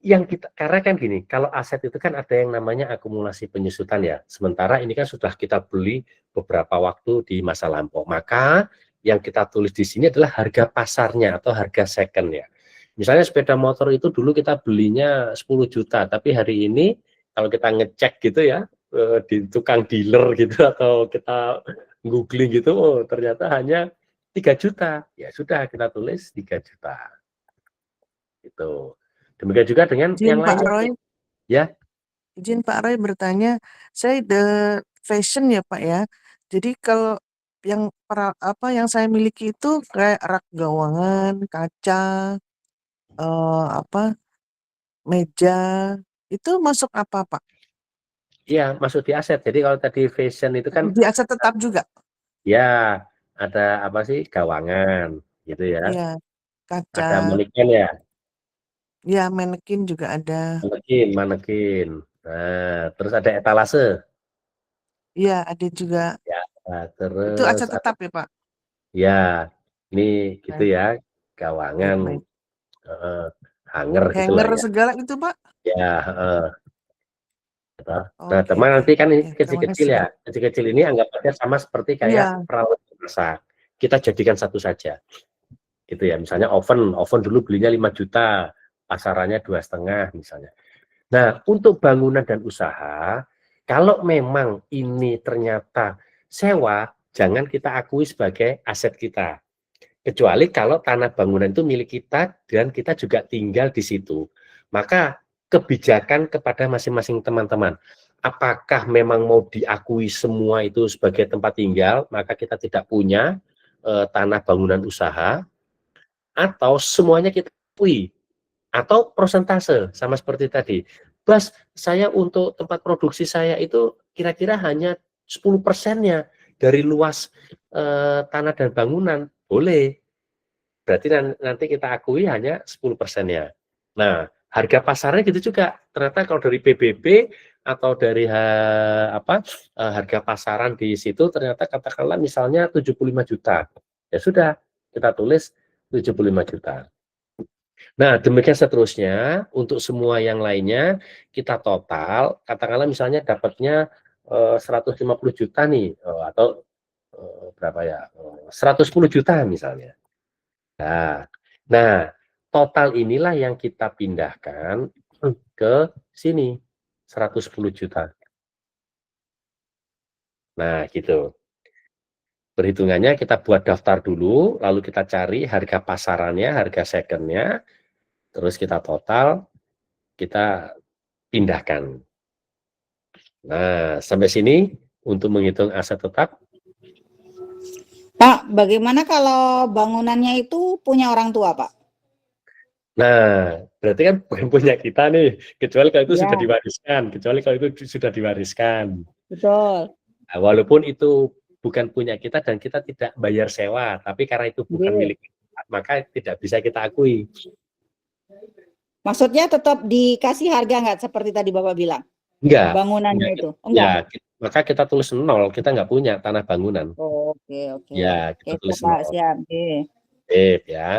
yang kita, karena kan gini, kalau aset itu kan ada yang namanya akumulasi penyusutan ya. Sementara ini kan sudah kita beli beberapa waktu di masa lampau. Maka yang kita tulis di sini adalah harga pasarnya atau harga second ya. Misalnya sepeda motor itu dulu kita belinya 10 juta, tapi hari ini kalau kita ngecek gitu ya, di tukang dealer gitu atau kita googling gitu, oh ternyata hanya 3 juta. Ya sudah, kita tulis 3 juta. Gitu. Demikian juga dengan Izin yang Pak lainnya. Roy, Ya, izin Pak Roy bertanya, saya fashion ya Pak ya. Jadi kalau yang apa yang saya miliki itu kayak rak gawangan, kaca, apa meja, itu masuk apa Pak? iya masuk di aset. Jadi kalau tadi fashion itu kan Di aset tetap juga? ya ada apa sih, gawangan gitu ya. Iya, Ada kaca, maneken ya, ya manekin juga ada. manekin. Nah, terus ada etalase. Iya, ada juga. Ya, nah, Itu terus aset tetap ya Pak? ya ini gitu Baik, ya, baik, gawangan, baik. hanger gitulah Hanger ya. segala itu Pak? Ya, nah, Oke, teman oke. nanti kan ini Ya, terima kecil-kecil kasih. ya. Kecil-kecil ini anggapnya sama seperti kayak Iya, peralatan masak. Kita jadikan satu saja. Gitu ya. Misalnya oven dulu belinya 5 juta, pasarannya 2,5 misalnya. Nah, untuk bangunan dan usaha, kalau memang ini ternyata sewa, jangan kita akui sebagai aset kita. Kecuali kalau tanah bangunan itu milik kita dan kita juga tinggal di situ. Maka kebijakan kepada masing-masing teman-teman. Apakah memang mau diakui semua itu sebagai tempat tinggal, maka kita tidak punya tanah bangunan usaha, atau semuanya kita akui, atau prosentase, sama seperti tadi. Bas, saya untuk tempat produksi saya itu kira-kira hanya 10%-nya dari luas tanah dan bangunan, boleh. Berarti nanti kita akui hanya 10%-nya. Nah, harga pasarnya gitu juga. Ternyata kalau dari PBB atau dari harga pasaran di situ ternyata katakanlah misalnya 75 juta. Ya sudah, kita tulis 75 juta. Nah, demikian seterusnya untuk semua yang lainnya kita total, katakanlah misalnya dapatnya 150 juta nih, atau berapa ya, 110 juta misalnya. Nah, total inilah yang kita pindahkan ke sini, 110 juta. Nah, gitu. Perhitungannya kita buat daftar dulu, lalu kita cari harga pasarannya, harga second-nya, terus kita total, kita pindahkan. Nah, sampai sini untuk menghitung aset tetap. Pak, bagaimana kalau bangunannya itu punya orang tua, Pak? Nah, berarti kan bukan punya kita nih, kecuali kalau itu Ya, sudah diwariskan, kecuali kalau itu sudah diwariskan. betul. Nah, walaupun itu bukan punya kita dan kita tidak bayar sewa, tapi karena itu bukan Oke. milik kita, maka tidak bisa kita akui. Maksudnya tetap dikasih harga nggak seperti tadi Bapak bilang? Enggak. Bangunannya Enggak. itu? Enggak. Ya, maka kita tulis 0, kita nggak punya tanah bangunan. Oke, oke. Ya, kita Oke, tulis Pak, 0. siap. Oke. Sip, ya.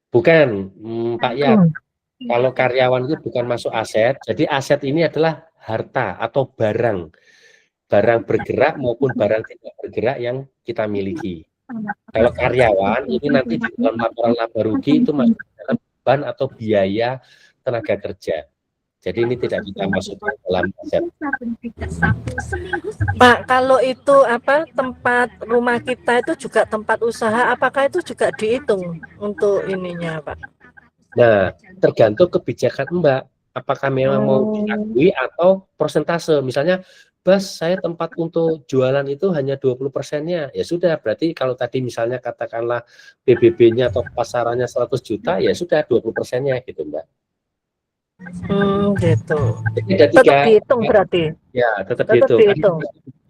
Bukan, Pak Yat. Kalau karyawan itu bukan masuk aset, jadi aset ini adalah harta atau barang. barang bergerak maupun barang tidak bergerak yang kita miliki. Kalau karyawan ini nanti di dalam laporan laba rugi itu masuk dalam beban atau biaya tenaga kerja. Jadi ini tidak kita masukkan dalam aset. Pak, kalau itu apa tempat rumah kita itu juga tempat usaha, apakah itu juga dihitung untuk ininya, Pak? Nah, tergantung kebijakan Mbak. Apakah memang mau diakui atau persentase. Misalnya, Bas, saya tempat untuk jualan itu hanya 20%-nya. Ya sudah, berarti kalau tadi misalnya katakanlah PBB-nya atau pasarannya 100 juta, ya sudah 20%-nya gitu, Mbak. Gitu. Jadi ada Tetap tiga, dihitung berarti. ya tetap Tetap dihitung. dihitung.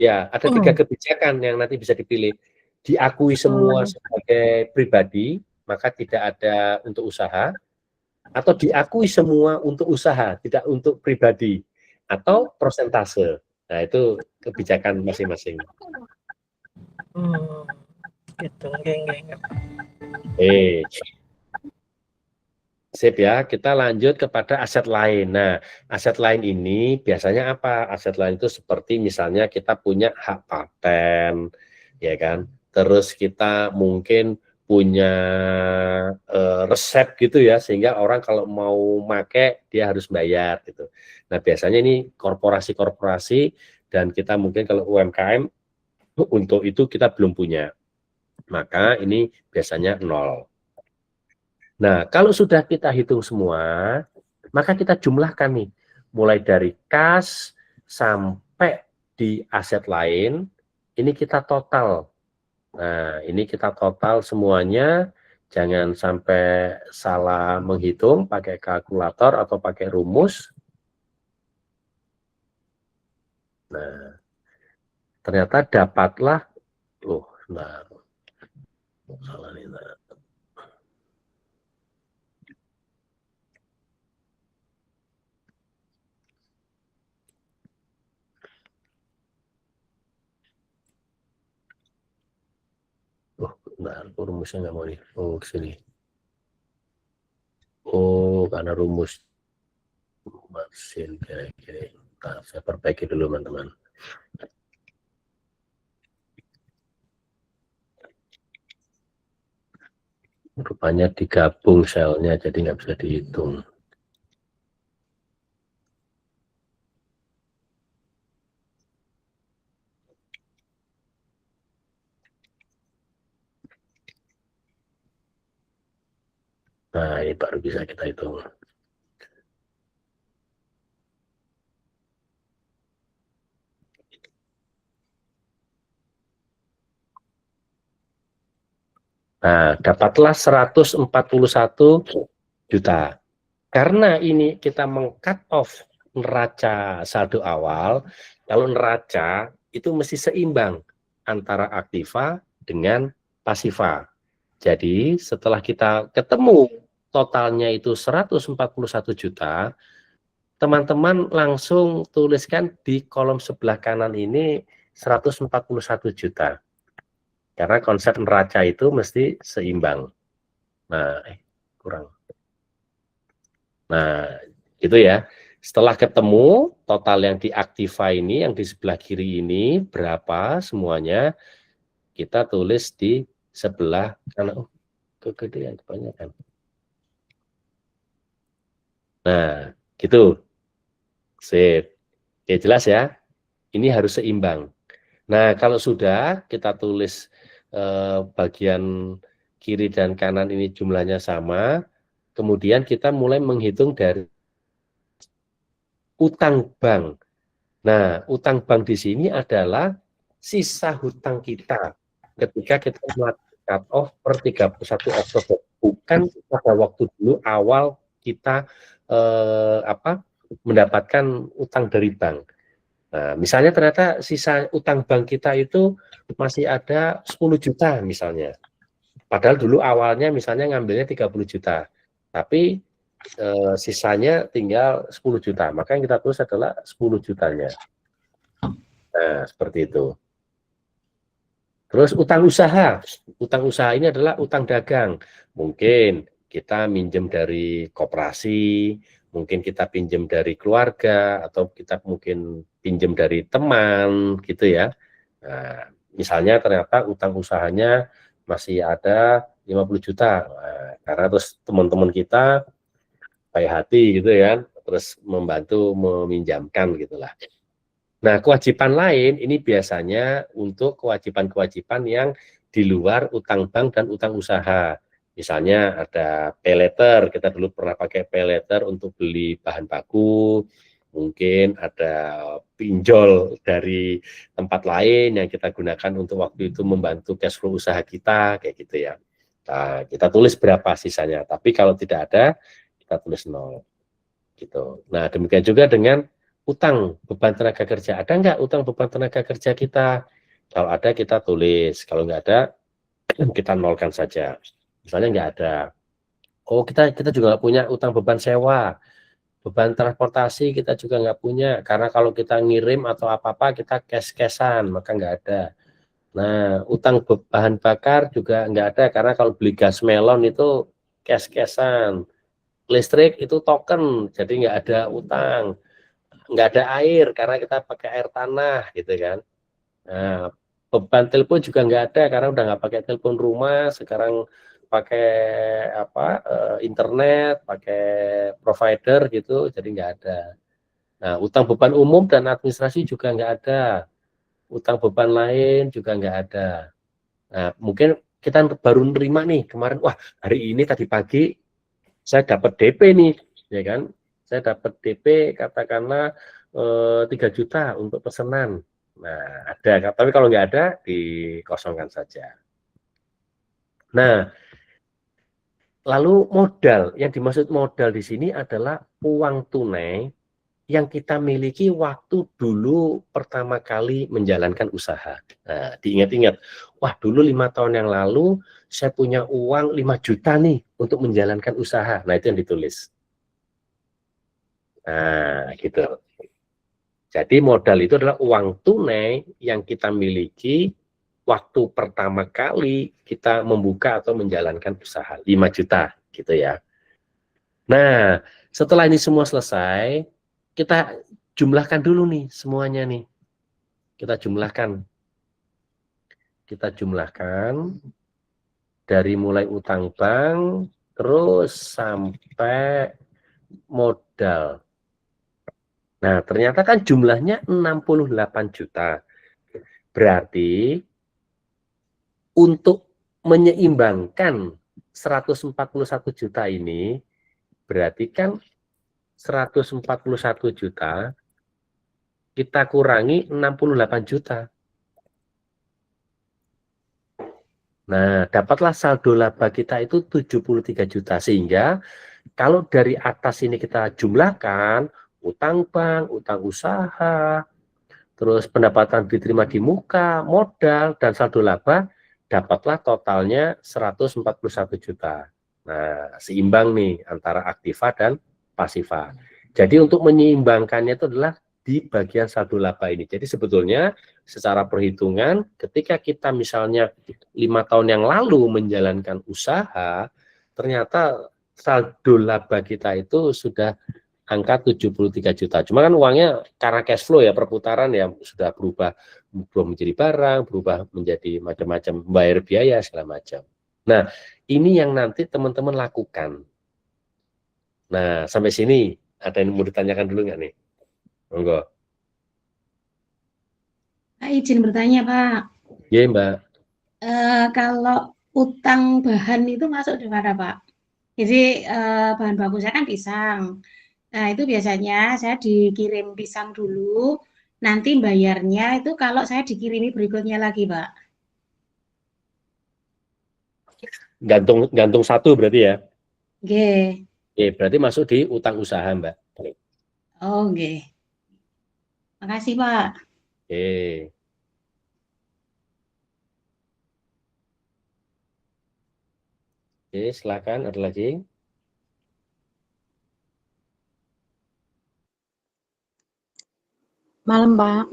Ya, ada 3 kebijakan yang nanti bisa dipilih. Diakui semua sebagai pribadi, maka tidak ada untuk usaha, atau diakui semua untuk usaha, tidak untuk pribadi, atau persentase. Nah, itu kebijakan masing-masing. Gitu. Sip ya, kita lanjut kepada aset lain. Nah, aset lain ini biasanya apa? Aset lain itu seperti misalnya kita punya hak paten, ya kan? Terus kita mungkin punya resep gitu ya, sehingga orang kalau mau make dia harus bayar gitu. Nah, biasanya ini korporasi-korporasi dan kita mungkin kalau UMKM untuk itu kita belum punya. Maka ini biasanya 0. Nah, kalau sudah kita hitung semua, maka kita jumlahkan nih, mulai dari kas sampai di aset lain, ini kita total. Nah, ini kita total semuanya, jangan sampai salah menghitung pakai kalkulator atau pakai rumus. Nah, ternyata dapatlah, nah, salah nih, nah. Nah, rumusnya nggak mau nih. Sini. Karena rumus margin kira-kira. Nah, saya perbaiki dulu, teman-teman. Rupanya digabung selnya, jadi nggak bisa dihitung. Nah, ini baru bisa kita hitung. Nah, dapatlah 141 juta. Karena ini kita meng-cut off neraca saldo awal, kalau neraca itu mesti seimbang antara aktiva dengan pasiva. Jadi, setelah kita ketemu totalnya itu 141 juta, teman-teman langsung tuliskan di kolom sebelah kanan ini 141 juta. Karena konsep neraca itu mesti seimbang. Nah, kurang. Nah, itu ya. Setelah ketemu total yang di aktiva ini, yang di sebelah kiri ini berapa semuanya, kita tulis di sebelah kanan. Kegedean kebanyakan. Nah, gitu. Sip. Oke, jelas ya. Ini harus seimbang. Nah, kalau sudah kita tulis bagian kiri dan kanan ini jumlahnya sama, kemudian kita mulai menghitung dari utang bank. Nah, utang bank di sini adalah sisa hutang kita ketika kita melakukan cut off per 31 Oktober. Bukan pada waktu dulu awal kita mendapatkan utang dari bank. Nah, misalnya ternyata sisa utang bank kita itu masih ada 10 juta misalnya. Padahal dulu awalnya misalnya ngambilnya 30 juta. Tapi sisanya tinggal 10 juta. Maka yang kita tulis adalah 10 jutanya. Nah, seperti itu. Terus utang usaha. Utang usaha ini adalah utang dagang. Mungkin kita minjem dari koperasi, Mungkin kita pinjam dari keluarga atau kita mungkin pinjam dari teman gitu ya. Nah, misalnya ternyata utang usahanya masih ada 50 juta. Nah, karena terus teman-teman kita baik hati gitu ya, terus membantu meminjamkan gitulah. Nah, kewajiban lain ini biasanya untuk kewajiban-kewajiban yang di luar utang bank dan utang usaha. Misalnya ada pay letter, kita dulu pernah pakai pay letter untuk beli bahan baku, mungkin ada pinjol dari tempat lain yang kita gunakan untuk waktu itu membantu cash flow usaha kita, kayak gitu ya. Nah, kita tulis berapa sisanya, tapi kalau tidak ada, kita tulis 0. Gitu. Nah, demikian juga dengan utang beban tenaga kerja. Ada nggak utang beban tenaga kerja kita? Kalau ada, kita tulis. Kalau nggak ada, kita nolkan saja. Misalnya nggak ada. Oh, kita juga nggak punya utang beban sewa. Beban transportasi kita juga nggak punya. Karena kalau kita ngirim atau apa-apa, kita cash-cashan, maka nggak ada. Nah, utang bahan bakar juga nggak ada. Karena kalau beli gas melon itu cash-cashan. Listrik itu token, jadi nggak ada utang. Nggak ada air, karena kita pakai air tanah, gitu kan. Nah, beban telepon juga nggak ada, karena udah nggak pakai telepon rumah, sekarang pakai internet, pakai provider gitu, jadi nggak ada. Nah, utang beban umum dan administrasi juga nggak ada. Utang beban lain juga nggak ada. Nah, mungkin kita baru nerima nih kemarin, wah hari ini tadi pagi saya dapat DP nih, ya kan? Saya dapat DP katakanlah 3 juta untuk pesanan. Nah, ada, tapi kalau nggak ada, dikosongkan saja. Nah, lalu modal, yang dimaksud modal di sini adalah uang tunai yang kita miliki waktu dulu pertama kali menjalankan usaha. Nah, diingat-ingat, wah dulu 5 tahun yang lalu saya punya uang 5 juta nih untuk menjalankan usaha. Nah, itu yang ditulis. Nah, gitu. Jadi modal itu adalah uang tunai yang kita miliki waktu pertama kali kita membuka atau menjalankan usaha. 5 juta, gitu ya. Nah, setelah ini semua selesai, kita jumlahkan dulu nih semuanya nih. Kita jumlahkan. Kita jumlahkan dari mulai utang bank terus sampai modal. Nah, ternyata kan jumlahnya 68 juta. Berarti untuk menyeimbangkan 141 juta ini, berarti kan 141 juta kita kurangi 68 juta. Nah, dapatlah saldo laba kita itu 73 juta. Sehingga kalau dari atas ini kita jumlahkan, utang bank, utang usaha, terus pendapatan diterima di muka, modal, dan saldo laba, dapatlah totalnya 141 juta. Nah, seimbang nih antara aktiva dan pasiva. Jadi untuk menyeimbangkannya itu adalah di bagian saldo laba ini. Jadi sebetulnya secara perhitungan ketika kita misalnya 5 tahun yang lalu menjalankan usaha, ternyata saldo laba kita itu sudah angka 73 juta. Cuma kan uangnya karena cash flow ya, perputaran ya sudah berubah menjadi barang, berubah menjadi macam-macam, bayar biaya segala macam. Nah, ini yang nanti teman-teman lakukan. Nah, sampai sini ada yang mau ditanyakan dulu nggak nih? Monggo. Pak, izin bertanya, Pak. Iya, Mbak. Kalau utang bahan itu masuk di mana, Pak? Jadi bahan baku saya kan pisang. Nah, itu biasanya saya dikirim pisang dulu, nanti bayarnya itu kalau saya dikirimi berikutnya lagi, Pak. Gantung satu berarti ya? Oke. Oke, berarti masuk di utang usaha, Mbak. Oh, oke. Makasih, Pak. Oke. Oke, silakan ada lagi. Malam, Pak.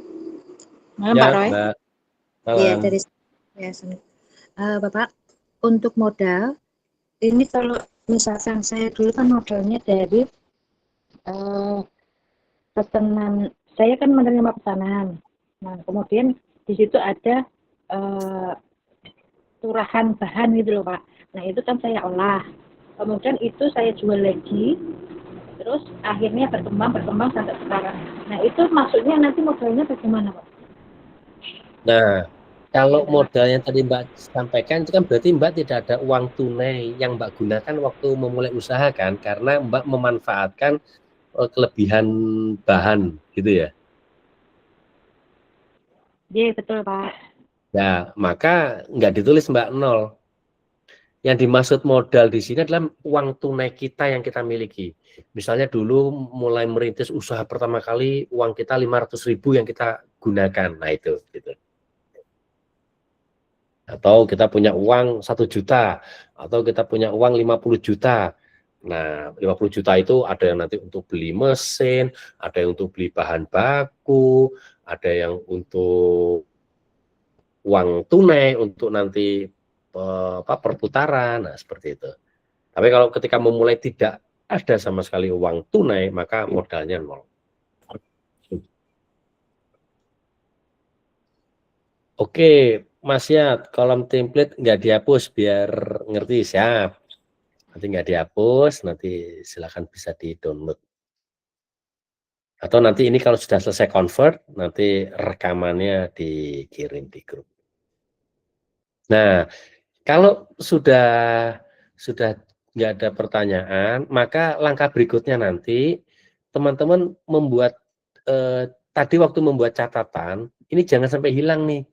Malam, Ya, Pak Roy. Mbak. Iya, Malam. dari Bapak, untuk modal, ini kalau misalkan saya dulu kan modalnya dari pesanan, saya kan menerima pesanan. Nah, kemudian di situ ada curahan bahan gitu loh Pak. Nah, itu kan saya olah. Kemudian itu saya jual lagi. Terus akhirnya berkembang sampai sekarang. Nah, itu maksudnya nanti modalnya bagaimana Pak? Nah, kalau modal yang tadi Mbak sampaikan itu kan berarti Mbak tidak ada uang tunai yang Mbak gunakan waktu memulai usaha kan, karena Mbak memanfaatkan kelebihan bahan gitu ya. Iya, betul Pak. Ya, maka nggak ditulis Mbak 0. Yang dimaksud modal di sini adalah uang tunai kita yang kita miliki. Misalnya dulu mulai merintis usaha pertama kali, uang kita 500.000 yang kita gunakan. Nah itu gitu. Atau kita punya uang 1 juta, atau kita punya uang 50 juta. Nah, 50 juta itu ada yang nanti untuk beli mesin, ada yang untuk beli bahan baku, ada yang untuk uang tunai untuk nanti perputaran, nah seperti itu. Tapi kalau ketika memulai tidak ada sama sekali uang tunai, maka modalnya 0. Oke, Mas Yat, kolom template nggak dihapus biar ngerti, siap. Nanti nggak dihapus, nanti silakan bisa di-download. Atau nanti ini kalau sudah selesai convert, nanti rekamannya dikirim di grup. Nah, kalau sudah nggak ada pertanyaan, maka langkah berikutnya nanti teman-teman membuat tadi waktu membuat catatan, ini jangan sampai hilang nih.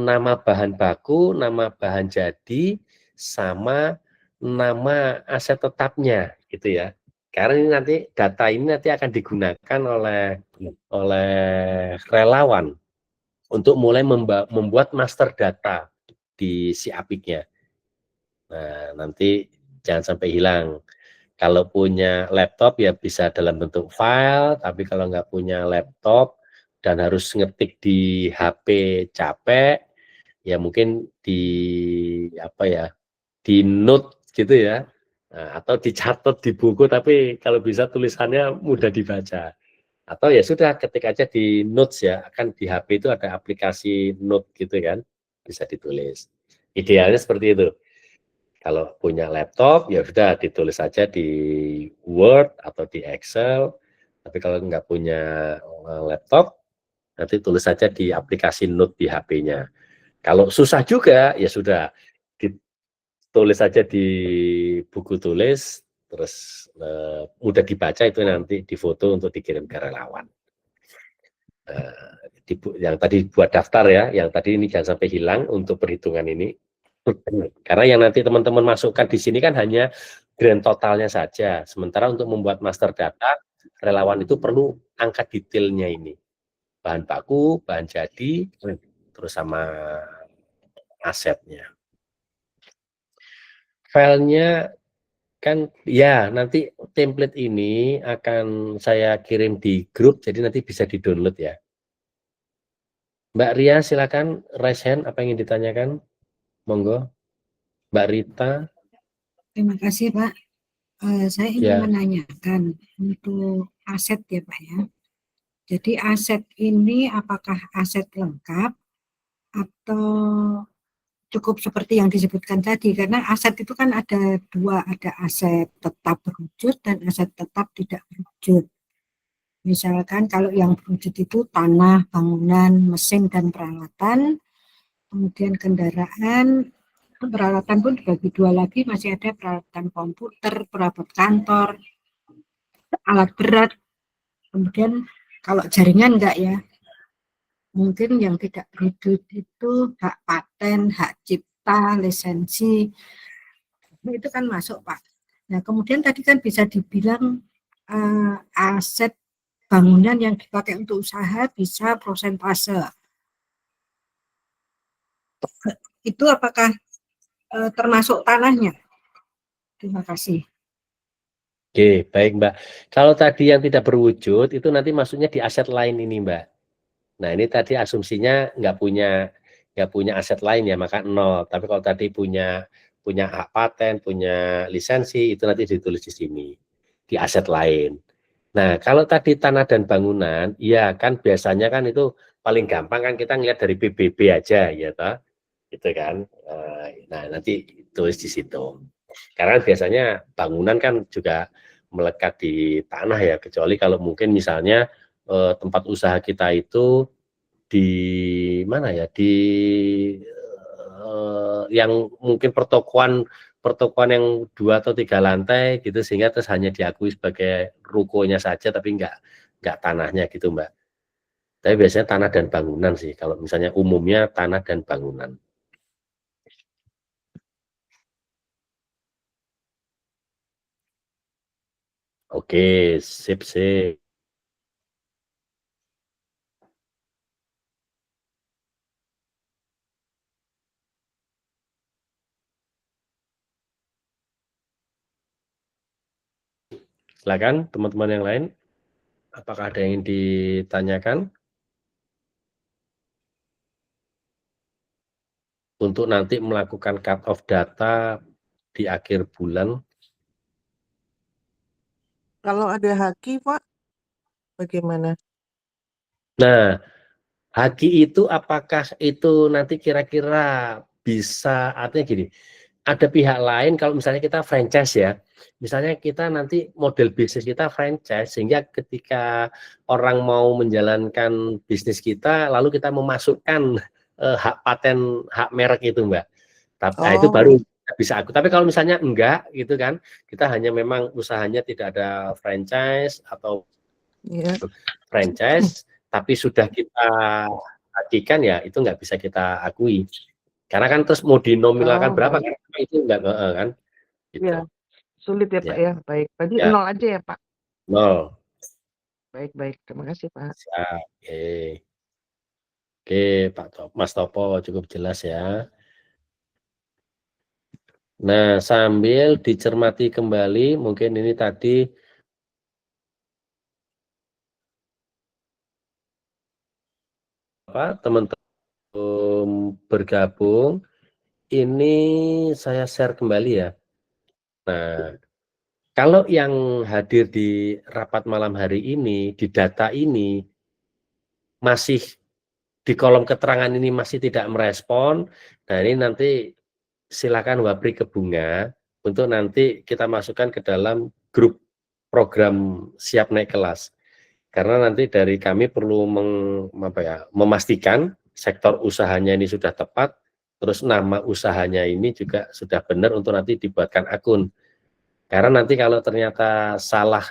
Nama bahan baku, nama bahan jadi, sama nama aset tetapnya gitu ya. Karena ini nanti data ini nanti akan digunakan oleh relawan untuk mulai membuat master data di si Apiknya. Nah, nanti jangan sampai hilang. Kalau punya laptop ya bisa dalam bentuk file, tapi kalau nggak punya laptop dan harus ngetik di HP capek, ya mungkin di di note gitu ya, nah, atau dicatat di buku, tapi kalau bisa tulisannya mudah dibaca. Atau ya sudah ketik aja di notes ya, akan di HP itu ada aplikasi note gitu kan, bisa ditulis. Idealnya seperti itu. Kalau punya laptop ya sudah ditulis aja di Word atau di Excel. Tapi kalau nggak punya laptop, nanti tulis saja di aplikasi Note di HP-nya. Kalau susah juga ya sudah ditulis saja di buku tulis, terus mudah dibaca, itu nanti difoto untuk dikirim ke relawan. Yang tadi buat daftar ya, yang tadi ini jangan sampai hilang untuk perhitungan ini. Karena yang nanti teman-teman masukkan di sini kan hanya grand totalnya saja. Sementara untuk membuat master data, relawan itu perlu angka detailnya ini. Bahan baku, bahan jadi, terus sama asetnya. Filenya kan ya nanti template ini akan saya kirim di grup, jadi nanti bisa di-download ya. Mbak Ria silakan raise hand, apa yang ingin ditanyakan? Monggo. Mbak Rita. Terima kasih Pak. Saya ingin menanyakan untuk aset ya Pak ya. Jadi aset ini apakah aset lengkap atau cukup seperti yang disebutkan tadi? Karena aset itu kan ada dua, ada aset tetap berwujud dan aset tetap tidak berwujud. Misalkan kalau yang berwujud itu tanah, bangunan, mesin, dan peralatan. Kemudian kendaraan, peralatan pun dibagi dua lagi, masih ada peralatan komputer, perabot kantor, alat berat. Kemudian kalau jaringan enggak ya, mungkin yang tidak berwujud itu hak paten, hak cipta, lisensi, itu kan masuk Pak. Nah kemudian tadi kan bisa dibilang aset bangunan yang dipakai untuk usaha bisa prosentase. Itu apakah termasuk tanahnya? Terima kasih. Oke, baik Mbak. Kalau tadi yang tidak berwujud itu nanti maksudnya di aset lain ini Mbak. Nah ini tadi asumsinya nggak punya aset lain ya, maka 0. Tapi kalau tadi punya hak paten, punya lisensi, itu nanti ditulis di sini di aset lain. Nah, kalau tadi tanah dan bangunan, ya kan biasanya kan itu paling gampang kan kita ngeliat dari PBB aja, ya toh, gitu kan. Nah, nanti tulis di situ. Karena biasanya bangunan kan juga melekat di tanah ya, kecuali kalau mungkin misalnya tempat usaha kita itu di mana ya, di yang mungkin pertokoan yang 2 atau 3 lantai gitu, sehingga terus hanya diakui sebagai rukonya saja tapi enggak tanahnya gitu Mbak. Tapi biasanya tanah dan bangunan sih, kalau misalnya umumnya tanah dan bangunan. Oke, sip. Silakan teman-teman yang lain, apakah ada yang ingin ditanyakan? Untuk nanti melakukan cut off data di akhir bulan. Kalau ada haki, Pak, bagaimana? Nah, haki itu apakah itu nanti kira-kira bisa, artinya gini, ada pihak lain kalau misalnya kita franchise ya, misalnya kita nanti model bisnis kita franchise, sehingga ketika orang mau menjalankan bisnis kita, lalu kita memasukkan hak paten, hak merek itu Mbak. Nah, itu baru bisa aku. Tapi kalau misalnya enggak gitu kan, kita hanya memang usahanya tidak ada franchise atau franchise, tapi sudah kita hakikan ya itu nggak bisa kita akui. Karena kan terus mau dinominalkan berapa kan itu enggak kan. Gitu. Ya, sulit ya Pak ya. Baik, berarti Ya. 0 aja ya Pak. 0. Baik, terima kasih Pak. Siap. Oke, Mas Topo cukup jelas ya. Nah, sambil dicermati kembali, mungkin ini tadi teman-teman bergabung, ini saya share kembali ya. Nah, kalau yang hadir di rapat malam hari ini, di data ini, masih di kolom keterangan ini masih tidak merespon, nah ini nanti silakan wabri ke Bunga untuk nanti kita masukkan ke dalam grup program siap naik kelas. Karena nanti dari kami perlu memastikan sektor usahanya ini sudah tepat, terus nama usahanya ini juga sudah benar untuk nanti dibuatkan akun. Karena nanti kalau ternyata salah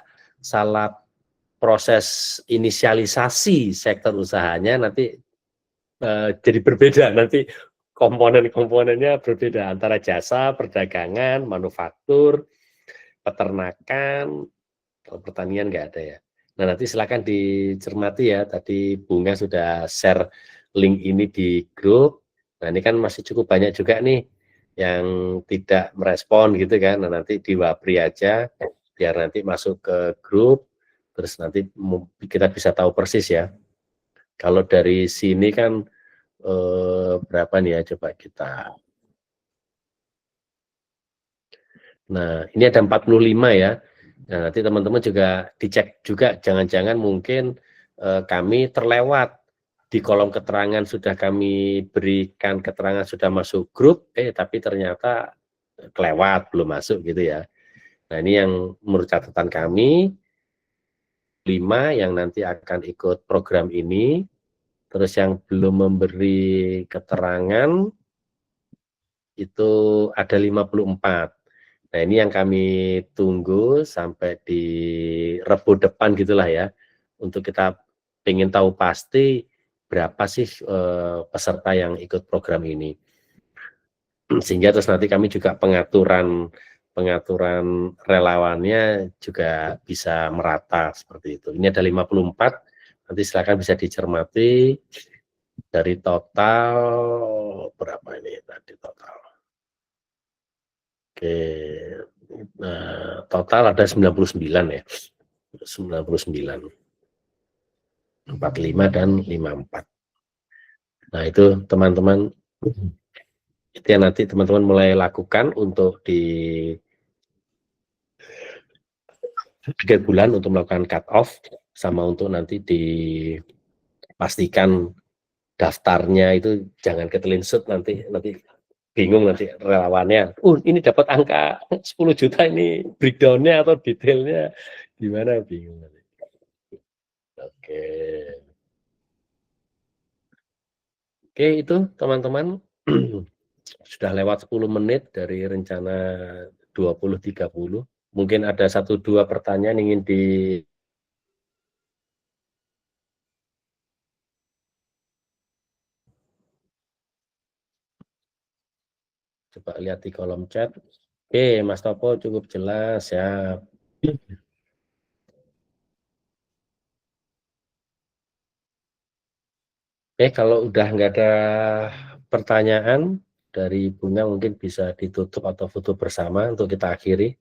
proses inisialisasi sektor usahanya nanti jadi berbeda, nanti komponen-komponennya berbeda antara jasa, perdagangan, manufaktur, peternakan, kalau pertanian nggak ada ya. Nah, nanti silakan dicermati ya, tadi Bunga sudah share link ini di grup. Nah, ini kan masih cukup banyak juga nih yang tidak merespon gitu kan. Nah, nanti diwapri aja biar nanti masuk ke grup, terus nanti kita bisa tahu persis ya. Kalau dari sini kan berapa nih ya, coba kita. Nah, ini ada 45 ya. Nah, nanti teman-teman juga dicek juga, jangan-jangan mungkin kami terlewat di kolom keterangan sudah kami berikan keterangan sudah masuk grup, tapi ternyata kelewat, belum masuk gitu ya. Nah, ini yang menurut catatan kami 5 yang nanti akan ikut program ini, terus yang belum memberi keterangan itu ada 54. Nah, ini yang kami tunggu sampai di Rebo depan gitulah ya, untuk kita ingin tahu pasti berapa sih peserta yang ikut program ini. Sehingga terus nanti kami juga pengaturan relawannya juga bisa merata seperti itu. Ini ada 54, nanti silakan bisa dicermati dari total berapa ini tadi total. Oke, nah, total ada 99 ya, 99, 45 dan 54. Nah itu teman-teman, itu yang nanti teman-teman mulai lakukan untuk di akhir bulan untuk melakukan cut off sama untuk nanti dipastikan daftarnya itu jangan ketelinsut nanti bingung nanti relawannya. Ini dapat angka 10 juta ini breakdown-nya atau detailnya gimana bingung nanti. Oke, itu teman-teman sudah lewat 10 menit dari rencana 20.30. Mungkin ada 1-2 pertanyaan ingin coba lihat di kolom chat. Oke, Mas Topo cukup jelas ya. Kalau udah nggak ada pertanyaan dari Bunga mungkin bisa ditutup atau foto bersama untuk kita akhiri.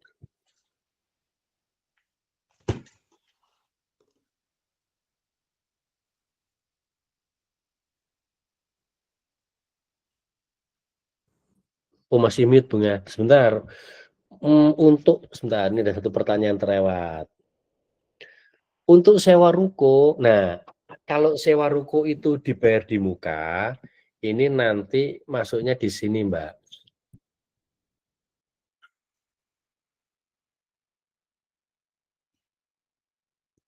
Masih mute Bunga. Sebentar. Sebentar, ini ada satu pertanyaan terlewat. Untuk sewa ruko, nah kalau sewa ruko itu dibayar di muka, ini nanti masuknya di sini, Mbak.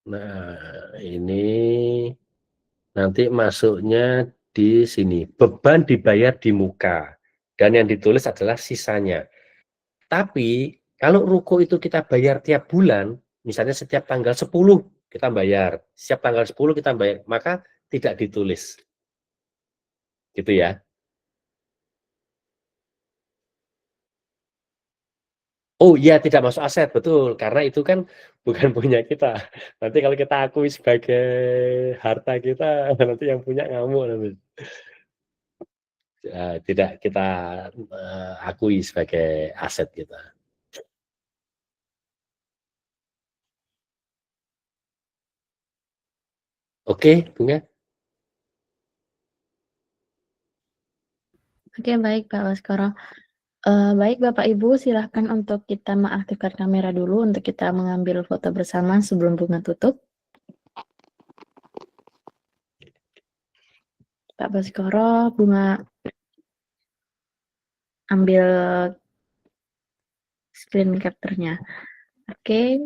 Nah, ini nanti masuknya di sini. Beban dibayar di muka. Dan yang ditulis adalah sisanya. Tapi kalau ruko itu kita bayar tiap bulan, misalnya setiap tanggal 10 kita bayar, setiap tanggal 10 kita bayar, maka tidak ditulis. Gitu ya. Oh iya, tidak masuk aset, betul. Karena itu kan bukan punya kita. Nanti kalau kita akui sebagai harta kita, nanti yang punya ngamuk nanti. Tidak kita akui sebagai aset kita. Oke, Bunga. Oke, baik Pak Baskoro. Baik Bapak Ibu, silahkan untuk kita mengaktifkan kamera dulu untuk kita mengambil foto bersama sebelum Bunga tutup. Pak Baskoro, Bunga ambil screen capture-nya. Oke.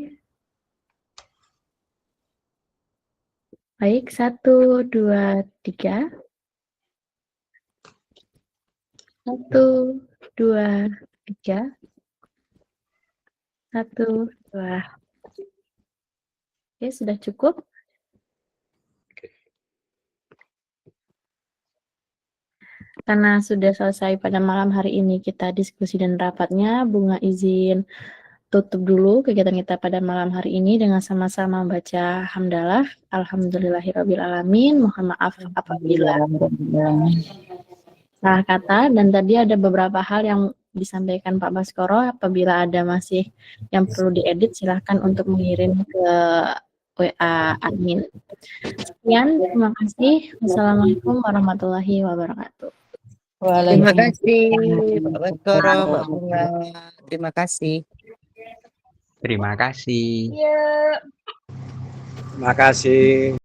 Baik, 1, 2, 3. 1, 2, 3. 1, 2. Oke, sudah cukup? Karena sudah selesai pada malam hari ini kita diskusi dan rapatnya, Bunga izin tutup dulu kegiatan kita pada malam hari ini dengan sama-sama membaca hamdalah. Alhamdulillahirrabbilalamin. Mohon maaf apabila salah kata, dan tadi ada beberapa hal yang disampaikan Pak Baskoro. Apabila ada masih yang perlu diedit, silahkan untuk mengirim ke WA admin. Sekian, terima kasih. Wassalamualaikum warahmatullahi wabarakatuh. Terima kasih Pak Baskoro, Mbak Bunga. Terima kasih. Terima kasih. Iya. Terima kasih.